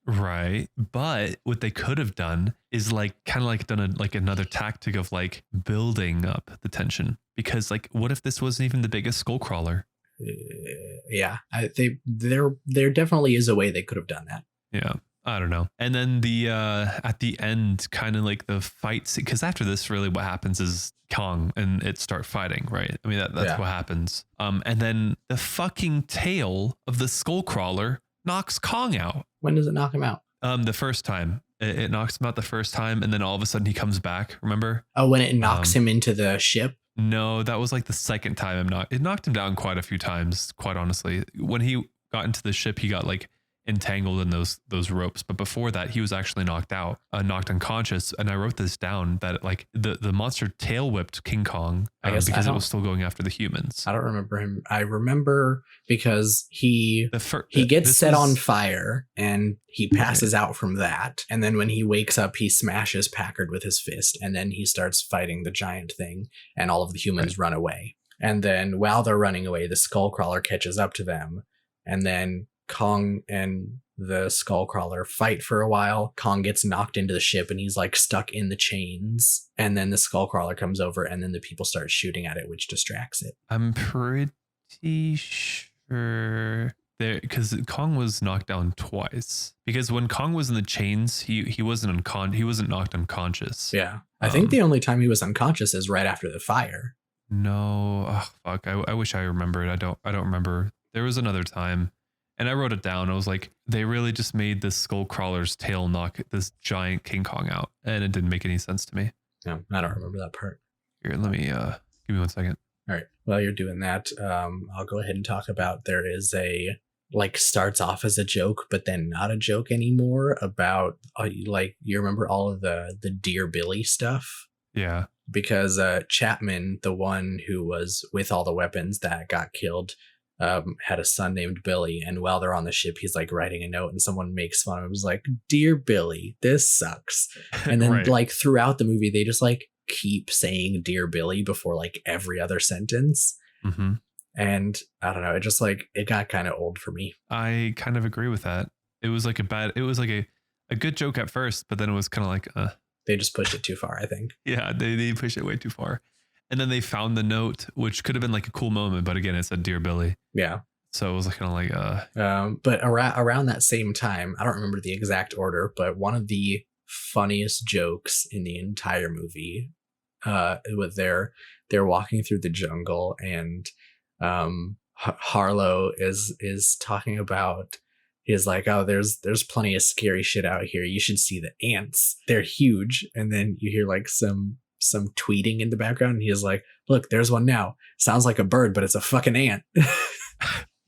Right. But what they could have done is like kind of like done another tactic of like building up the tension, because like, what if this wasn't even the biggest skullcrawler? Yeah, there definitely is a way they could have done that. Yeah. I don't know. And then the at the end, kind of like the fight scene, because after this, really what happens is Kong and it start fighting, right? I mean, that's what happens. And then the fucking tail of the skullcrawler knocks Kong out. When does it knock him out? The first time. It knocks him out the first time, and then all of a sudden he comes back, remember? Oh, when it knocks him into the ship? No, that was like the second time it knocked him down quite a few times, quite honestly. When he got into the ship, he got like entangled in those ropes, but before that he was actually knocked unconscious. And I wrote this down that like the monster tail whipped King Kong because it was still going after the humans. I don't remember him. I remember because he gets set on fire and he passes out from that, and then when he wakes up he smashes Packard with his fist, and then he starts fighting the giant thing and all of the humans run away. And then while they're running away, the skullcrawler catches up to them, and then Kong and the skullcrawler fight for a while. Kong gets knocked into the ship and he's like stuck in the chains. And then the skullcrawler comes over and then the people start shooting at it, which distracts it. I'm pretty sure because Kong was knocked down twice. Because when Kong was in the chains, he wasn't knocked unconscious. Yeah. I think the only time he was unconscious is right after the fire. No. Oh, fuck. I wish I remembered. I don't remember. There was another time. And I wrote it down. I was like, they really just made this skullcrawler's tail knock this giant King Kong out. And it didn't make any sense to me. No, I don't remember that part. Here, let me, give me 1 second. All right. While you're doing that, I'll go ahead and talk about, there is starts off as a joke, but then not a joke anymore about, you remember all of the Dear Billy stuff? Yeah. Because Chapman, the one who was with all the weapons that got killed, had a son named Billy, and while they're on the ship, he's like writing a note, and someone makes fun of him. It was like, "Dear Billy, this sucks." And then Right. like throughout the movie, they just like keep saying "Dear Billy" before like every other sentence. Mm-hmm. And I don't know, it just like it got kind of old for me. I kind of agree with that. It was like a good joke at first, but then it was kind of like, They just pushed it too far, I think. yeah, they pushed it way too far. And then they found the note, which could have been like a cool moment, but again, it said "Dear Billy." Yeah. So it was kind of like, But around that same time, I don't remember the exact order, but one of the funniest jokes in the entire movie, with they're walking through the jungle, and Harlow is talking about. He's like, "Oh, there's plenty of scary shit out here. You should see the ants. They're huge." And then you hear like some tweeting in the background, and he's like, "Look, there's one now. Sounds like a bird, but it's a fucking ant."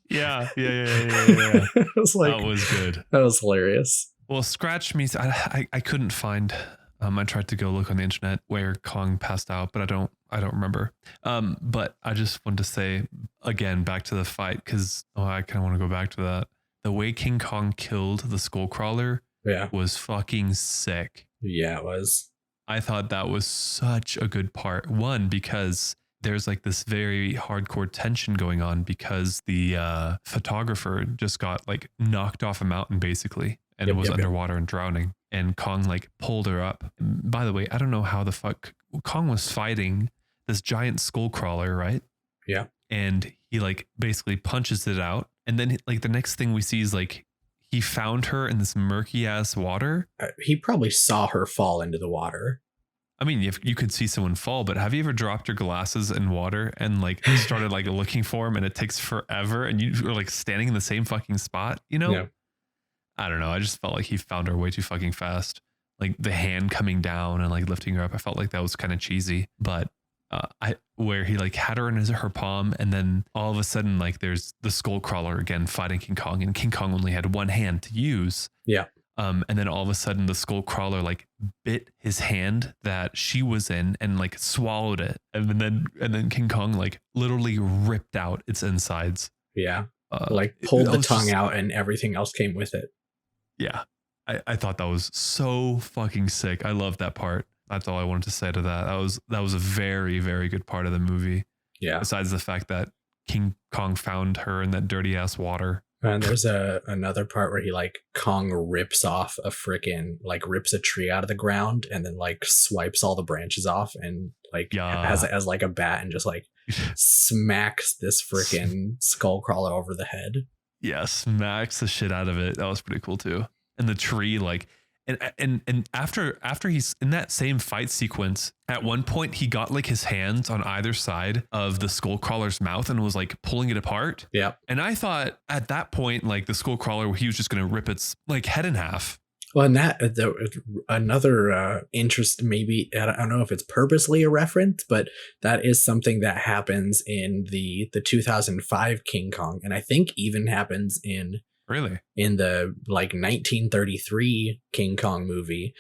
yeah. It was like, That was good. that was hilarious. Well, scratch me. I couldn't find. I tried to go look on the internet where Kong passed out, but I don't remember. But I just wanted to say again, back to the fight, because I kind of want to go back to that. The way King Kong killed the Skullcrawler Yeah. was fucking sick. Yeah, it was. I thought that was such a good part. One, because there's like this very hardcore tension going on because the photographer just got like knocked off a mountain basically and Yep, was yep. underwater and drowning. And Kong like pulled her up. And by the way, I don't know how the fuck Kong was fighting this giant skull crawler, right? Yeah. And he like basically punches it out. And then like the next thing we see is like he found her in this murky ass water. He probably saw her fall into the water. I mean, if you could see someone fall, but have you ever dropped your glasses in water and like started like looking for them and it takes forever and you were like standing in the same fucking spot, you know? Yeah. I don't know. I just felt like he found her way too fucking fast. Like the hand coming down and like lifting her up. I felt like that was kind of cheesy, but where he like had her in her palm and then all of a sudden like there's the skull crawler again fighting King Kong and King Kong only had one hand to use. Yeah. And then all of a sudden the skull crawler like bit his hand that she was in and like swallowed it. And then King Kong like literally ripped out its insides. Yeah. Like pulled the tongue just out and everything else came with it. Yeah. I thought that was so fucking sick. I love that part. That's all I wanted to say to that. That was a very, very good part of the movie. Yeah. Besides the fact that King Kong found her in that dirty ass water. And there's another part where he like Kong rips off rips a tree out of the ground and then like swipes all the branches off and like has like a bat and just like smacks this freaking skull crawler over the head. Yeah, smacks the shit out of it. That was pretty cool too. And the tree like and after he's in that same fight sequence, at one point he got like his hands on either side of the skull crawler's mouth and was like pulling it apart. Yeah. And I thought at that point, like the skull crawler, he was just going to rip its like head in half. Well, and that another interest, maybe I don't know if it's purposely a reference, but that is something that happens in the 2005 King Kong, and I think even happens in the like 1933 King Kong movie.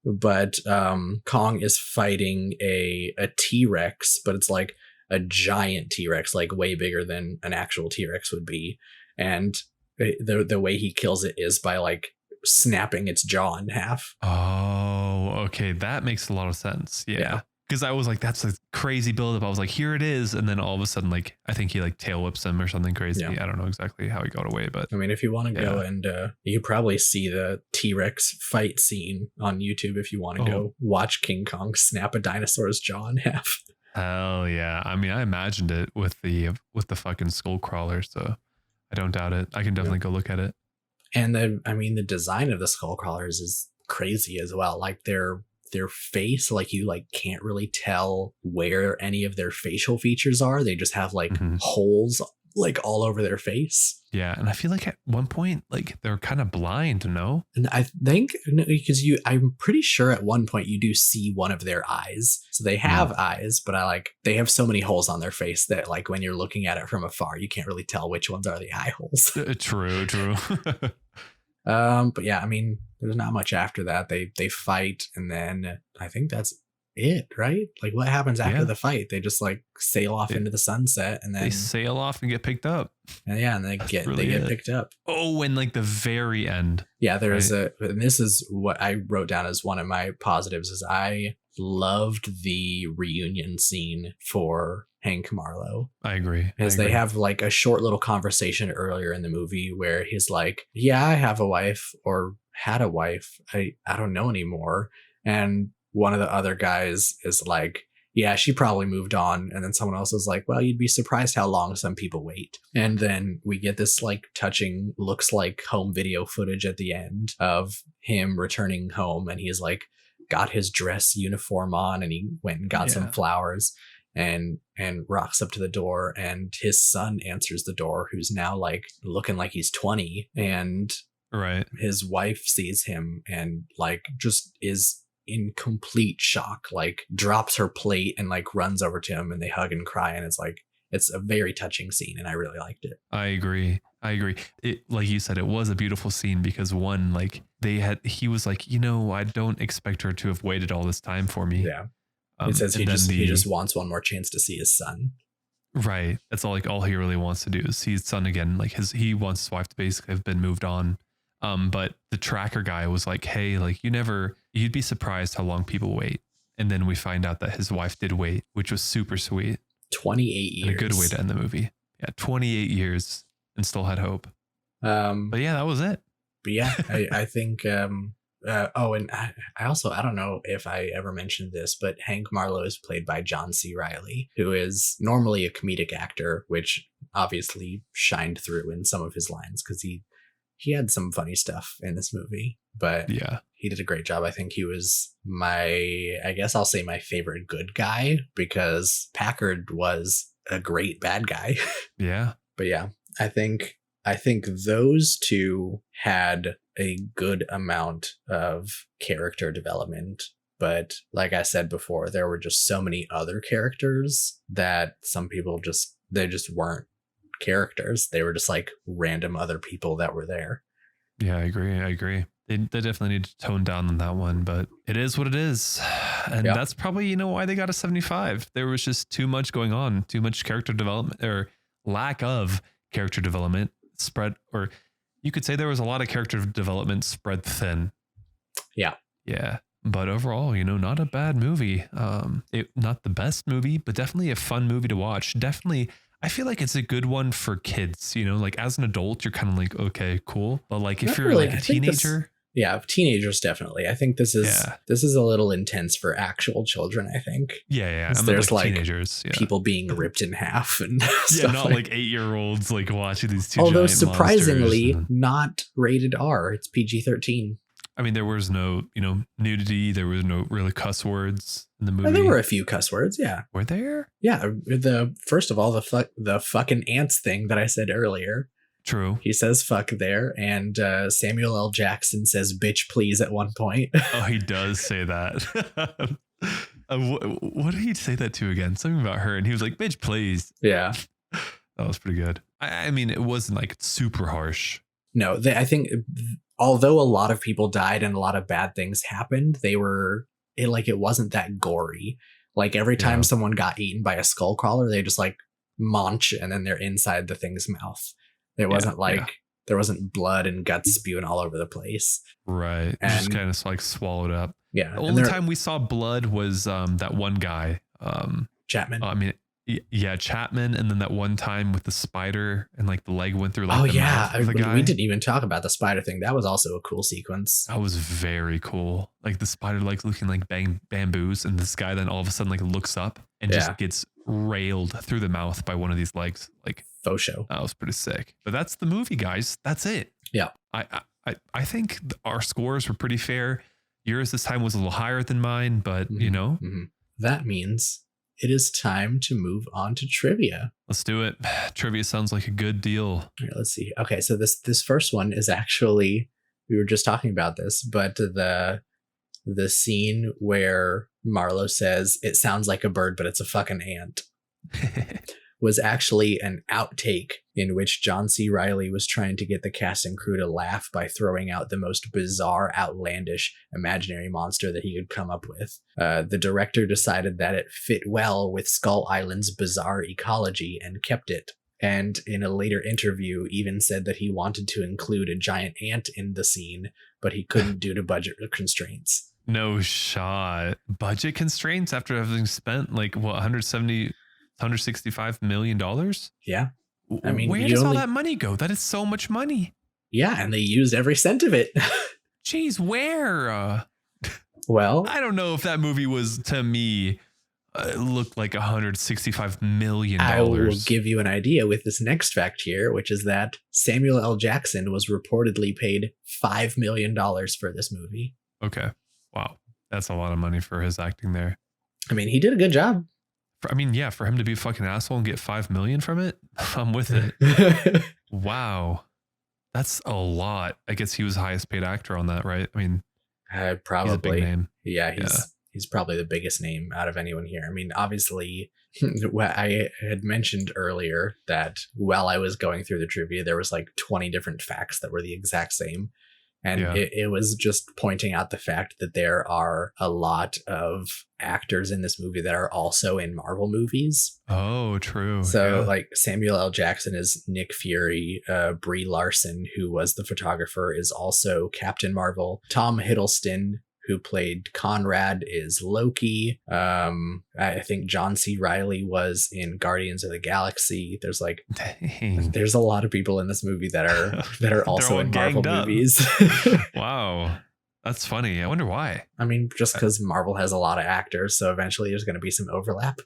But Kong is fighting a T-Rex, but it's like a giant T-Rex, like way bigger than an actual T-Rex would be, and the way he kills it is by like snapping its jaw in half. Oh, okay. That makes a lot of sense. Yeah. Because I was like, that's a crazy buildup. I was like, here it is. And then all of a sudden, like, I think he like tail whips him or something crazy. Yeah. I don't know exactly how he got away, but I mean, if you want to go and you probably see the T-Rex fight scene on YouTube if you want to go watch King Kong snap a dinosaur's jaw in half. Hell yeah. I mean, I imagined it with the fucking skull crawler. So I don't doubt it. I can definitely go look at it. And the design of the skull crawlers is crazy as well. Like their face, like you like can't really tell where any of their facial features are. They just have like holes like all over their face. Yeah, and I feel like at one point, like they're kind of blind, no? And I think because I'm pretty sure at one point you do see one of their eyes. So they have eyes, but they have so many holes on their face that like when you're looking at it from afar, you can't really tell which ones are the eye holes. True. But yeah, I mean, there's not much after that. They fight, and then I think that's it, right? Like, what happens after Yeah. the fight? They just like sail off They- into the sunset, and They then sail off and get picked up. and they That's get really it. picked up. Oh, and like the very end. Yeah, there's Right. and this is what I wrote down as one of my positives is I loved the reunion scene for Hank Marlowe. I agree. As they have like a short little conversation earlier in the movie where he's like, yeah, I have a wife or had a wife. I don't know anymore. And one of the other guys is like, yeah, she probably moved on. And then someone else is like, well, you'd be surprised how long some people wait. And then we get this like touching, looks like home video footage at the end of him returning home. And he's like, got his dress uniform on, and he went and got some flowers and rocks up to the door, and his son answers the door, who's now like looking like he's 20, and right. his wife sees him and like just is in complete shock, like drops her plate and like runs over to him, and they hug and cry, and it's a very touching scene, and I really liked it. I agree. It, like you said, it was a beautiful scene because one, like he was like, I don't expect her to have waited all this time for me. Yeah. It says he just wants one more chance to see his son. Right. That's all he really wants to do is see his son again. Like he wants his wife to basically have been moved on. But the tracker guy was like, hey, like you'd be surprised how long people wait. And then we find out that his wife did wait, which was super sweet. 28 years. And a good way to end the movie. Yeah. 28 years and still had hope. But yeah, that was it. But yeah, I think, and I also, I don't know if I ever mentioned this, but Hank Marlowe is played by John C. Reilly, who is normally a comedic actor, which obviously shined through in some of his lines because he had some funny stuff in this movie, but yeah, he did a great job. I think he was I guess I'll say my favorite good guy, because Packard was a great bad guy. Yeah. But yeah, I think those two had a good amount of character development. But like I said before, there were just so many other characters that some people just weren't characters. They were just like random other people that were there. Yeah, I agree. They definitely need to tone down on that one, but it is what it is. And that's probably, why they got a 75. There was just too much going on, too much character development, or lack of character development spread, or you could say there was a lot of character development spread thin. Yeah. Yeah. But overall, not a bad movie. Not the best movie, but definitely a fun movie to watch. Definitely, I feel like it's a good one for kids, like as an adult, you're kind of like, okay, cool. But like if you're really, like a teenager. Teenagers, definitely. I think this is a little intense for actual children, I think. Yeah. There's like teenagers, people being ripped in half and not like 8-year-olds like watching these two. Although surprisingly not rated R. It's PG-13. I mean, there was no, nudity. There was no really cuss words in the movie. There were a few cuss words, yeah. Were there? Yeah. First of all, the fucking ants thing that I said earlier. True. He says fuck there, and Samuel L. Jackson says bitch please at one point. Oh, he does say that. What did he say that to again? Something about her, and he was like, bitch please. Yeah. That was pretty good. I mean, it wasn't like super harsh. No, I think although a lot of people died and a lot of bad things happened, it wasn't that gory. Like every time someone got eaten by a skull crawler, they just like munch and then they're inside the thing's mouth. It wasn't there wasn't blood and guts spewing all over the place. Right. And just kind of like swallowed up. Yeah. The only time we saw blood was that one guy. Chapman. I mean, yeah, Chapman, and then that one time with the spider and like the leg went through like the mouth of the guy. We didn't even talk about the spider thing. That was also a cool sequence. That was very cool. Like the spider like looking like bamboos, and this guy then all of a sudden like looks up and just gets railed through the mouth by one of these legs. Like faux show. That was pretty sick. But that's the movie, guys. That's it. Yeah. I think our scores were pretty fair. Yours this time was a little higher than mine, but that means it is time to move on to trivia. Let's do it. Trivia sounds like a good deal. All right, let's see. Okay, so this first one is actually, we were just talking about this, but the scene where Marlowe says, it sounds like a bird, but it's a fucking ant. was actually an outtake in which John C. Reilly was trying to get the cast and crew to laugh by throwing out the most bizarre, outlandish, imaginary monster that he could come up with. The director decided that it fit well with Skull Island's bizarre ecology and kept it. And in a later interview, even said that he wanted to include a giant ant in the scene, but he couldn't due to budget constraints. No shot. Budget constraints after having spent like what, 165 million dollars? Yeah. I mean, where does all that money go? That is so much money. Yeah, and they used every cent of it. Jeez, where? Well, I don't know if that movie was, to me, looked like 165 million dollars. I will give you an idea with this next fact here, which is that Samuel L. Jackson was reportedly paid $5 million for this movie. Okay. Wow. That's a lot of money for his acting there. I mean, he did a good job. I mean, yeah, for him to be a fucking asshole and get 5 million from it, I'm with it. Wow. That's a lot. I guess he was the highest paid actor on that, right? I mean, probably. He's a big name. Yeah, he's probably the biggest name out of anyone here. I mean, obviously, I had mentioned earlier that while I was going through the trivia, there was like 20 different facts that were the exact same. And it was just pointing out the fact that there are a lot of actors in this movie that are also in Marvel movies. Oh, true. So like Samuel L. Jackson is Nick Fury. Brie Larson, who was the photographer, is also Captain Marvel. Tom Hiddleston, who played Conrad, is Loki. I think John C. Reilly was in Guardians of the Galaxy. There's a lot of people in this movie that are also in Marvel movies. Wow. That's funny. I wonder why. I mean, just because Marvel has a lot of actors, so eventually there's going to be some overlap.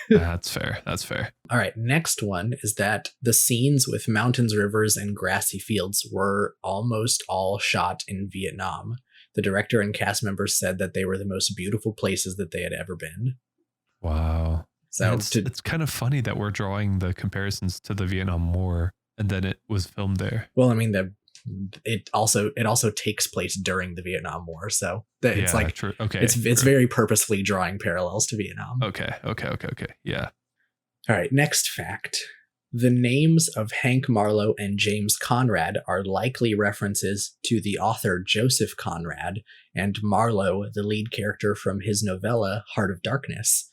That's fair. That's fair. All right. Next one is that the scenes with mountains, rivers, and grassy fields were almost all shot in Vietnam. The director and cast members said that they were the most beautiful places that they had ever been. Wow. So it's kind of funny that we're drawing the comparisons to the Vietnam War and then it was filmed there. Well, I mean, it also takes place during the Vietnam War, so it's like true. Okay, it's very purposefully drawing parallels to Vietnam. Okay. Yeah. All right. Next fact. The names of Hank Marlowe and James Conrad are likely references to the author Joseph Conrad and Marlowe, the lead character from his novella Heart of Darkness.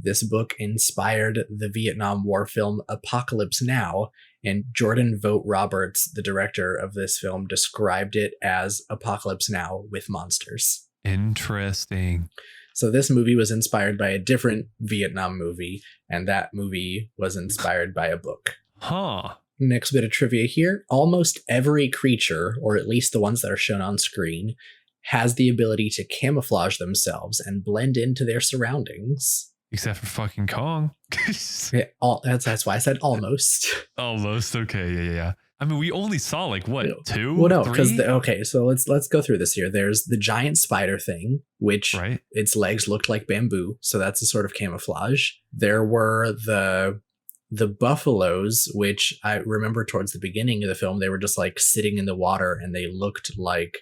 This book inspired the Vietnam War film Apocalypse Now, and Jordan Vogt-Roberts, the director of this film, described it as Apocalypse Now with monsters. Interesting. So this movie was inspired by a different Vietnam movie, and that movie was inspired by a book. Huh. Next bit of trivia here. Almost every creature, or at least the ones that are shown on screen, has the ability to camouflage themselves and blend into their surroundings. Except for fucking Kong. That's why I said almost. Almost. Okay. Yeah. I mean, we only saw like what, 2? Well, no, because so let's go through this here. There's the giant spider thing, which its legs looked like bamboo, so that's a sort of camouflage. There were the buffaloes, which I remember towards the beginning of the film, they were just like sitting in the water, and they looked like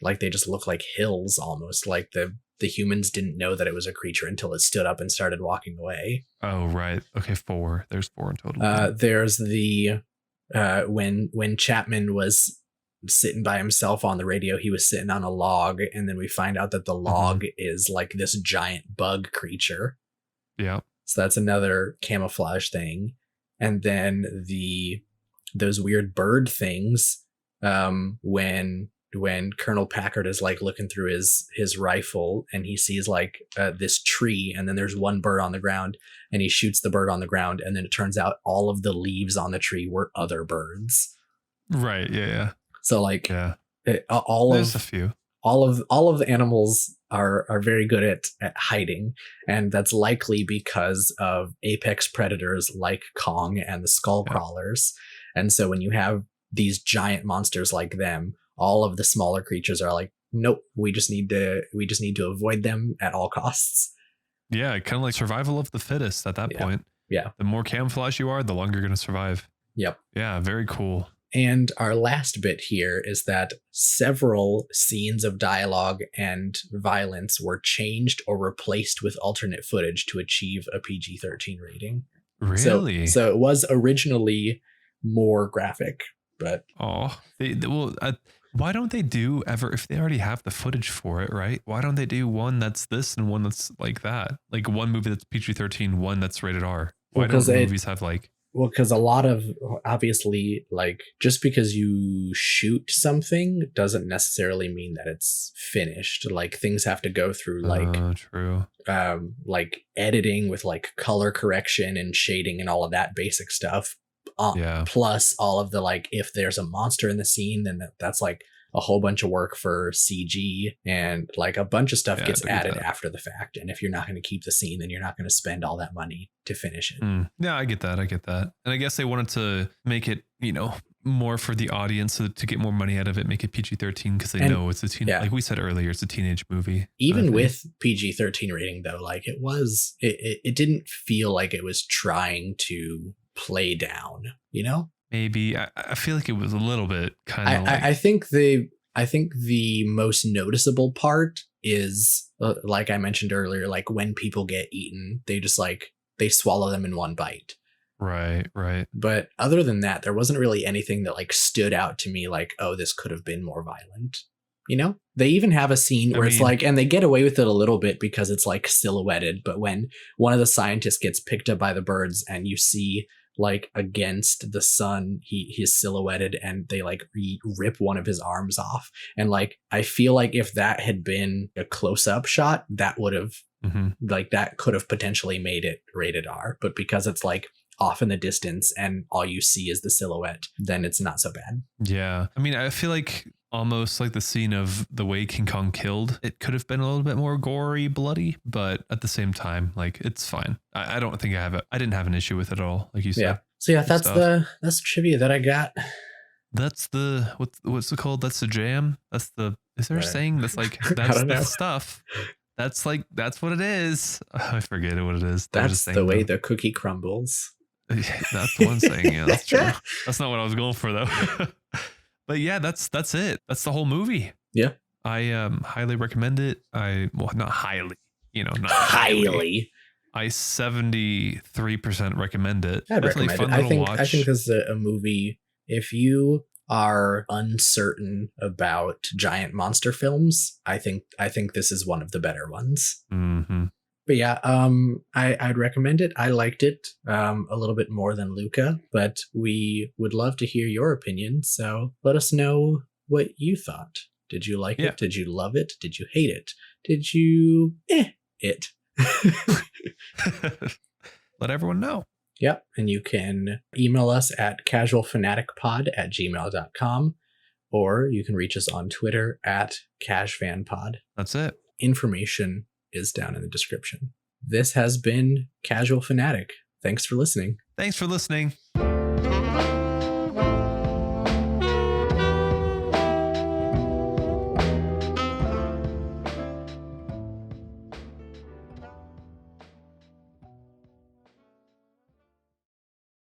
they just looked like hills almost. Like the humans didn't know that it was a creature until it stood up and started walking away. Oh, right. Okay, 4. There's 4 in total. There's the when Chapman was sitting by himself on the radio, he was sitting on a log, and then we find out that the log is like this giant bug creature. Yeah. So that's another camouflage thing. And then those weird bird things, when Colonel Packard is like looking through his rifle, and he sees like this tree, and then there's one bird on the ground, and he shoots the bird on the ground, and then it turns out all of the leaves on the tree were other birds. Right. Yeah. So like there's a few. All of the animals are very good at hiding, and that's likely because of apex predators like Kong and the skull crawlers. And so when you have these giant monsters like them, all of the smaller creatures are like, nope, we just need to avoid them at all costs. Yeah, kind of like survival of the fittest at that point. Yeah. The more camouflage you are, the longer you're going to survive. Yep. Yeah, very cool. And our last bit here is that several scenes of dialogue and violence were changed or replaced with alternate footage to achieve a PG-13 rating. Really? So it was originally more graphic, but Oh, why don't they do ever, if they already have the footage for it, right? Why don't they do one that's this and one that's like that? Like one movie that's PG-13, one that's rated R. Why don't movies have like... Well, because a lot of, obviously, like, just because you shoot something doesn't necessarily mean that it's finished. Like, things have to go through, like, true. Like editing with like color correction and shading and all of that basic stuff. Plus all of the, like, if there's a monster in the scene, then that's like a whole bunch of work for CG, and like a bunch of stuff gets added after the fact. And if you're not going to keep the scene, then you're not going to spend all that money to finish it. Yeah, I get that. And I guess they wanted to make it, more for the audience to get more money out of it, make it PG-13 because they know it's a teen. Like we said earlier, it's a teenage movie. Even with PG-13 rating though, like it didn't feel like it was trying to play down, Maybe I feel like it was a little bit kind of. I think the most noticeable part is, like I mentioned earlier, like when people get eaten, they just like they swallow them in one bite. Right. But other than that, there wasn't really anything that like stood out to me like, oh, this could have been more violent. They even have a scene where it's like, and they get away with it a little bit because it's like silhouetted. But when one of the scientists gets picked up by the birds and you see like against the sun, he's silhouetted, and they like rip one of his arms off. And like, I feel like if that had been a close-up shot, that would have like, that could have potentially made it rated R. But because it's like off in the distance and all you see is the silhouette, then it's not so bad. Yeah. I mean, I feel like almost like the scene of the way King Kong killed, it could have been a little bit more gory, bloody, but at the same time, like, it's fine. I don't think I didn't have an issue with it at all, like you said. Yeah. So yeah, that's the trivia that I got. That's the what's it called? That's the jam. Is there a saying that's like that's the stuff? That's what it is. I forget what it is. That's the way the cookie crumbles. That's one saying. Yeah, that's true. That's not what I was going for though. But yeah, that's it. That's the whole movie. Yeah. I highly recommend it. Not highly, not highly. I 73% recommend it. I'd recommend it. I think this is a movie, if you are uncertain about giant monster films, I think this is one of the better ones. Mm-hmm. But yeah, I'd recommend it. I liked it a little bit more than Luca, but we would love to hear your opinion. So let us know what you thought. Did you like it? Did you love it? Did you hate it? Did you it? Let everyone know. Yep. And you can email us at casualfanaticpod@gmail.com, or you can reach us on Twitter at cashfanpod. That's it. Information is down in the description. This has been Casual Fanatic. Thanks for listening. Thanks for listening.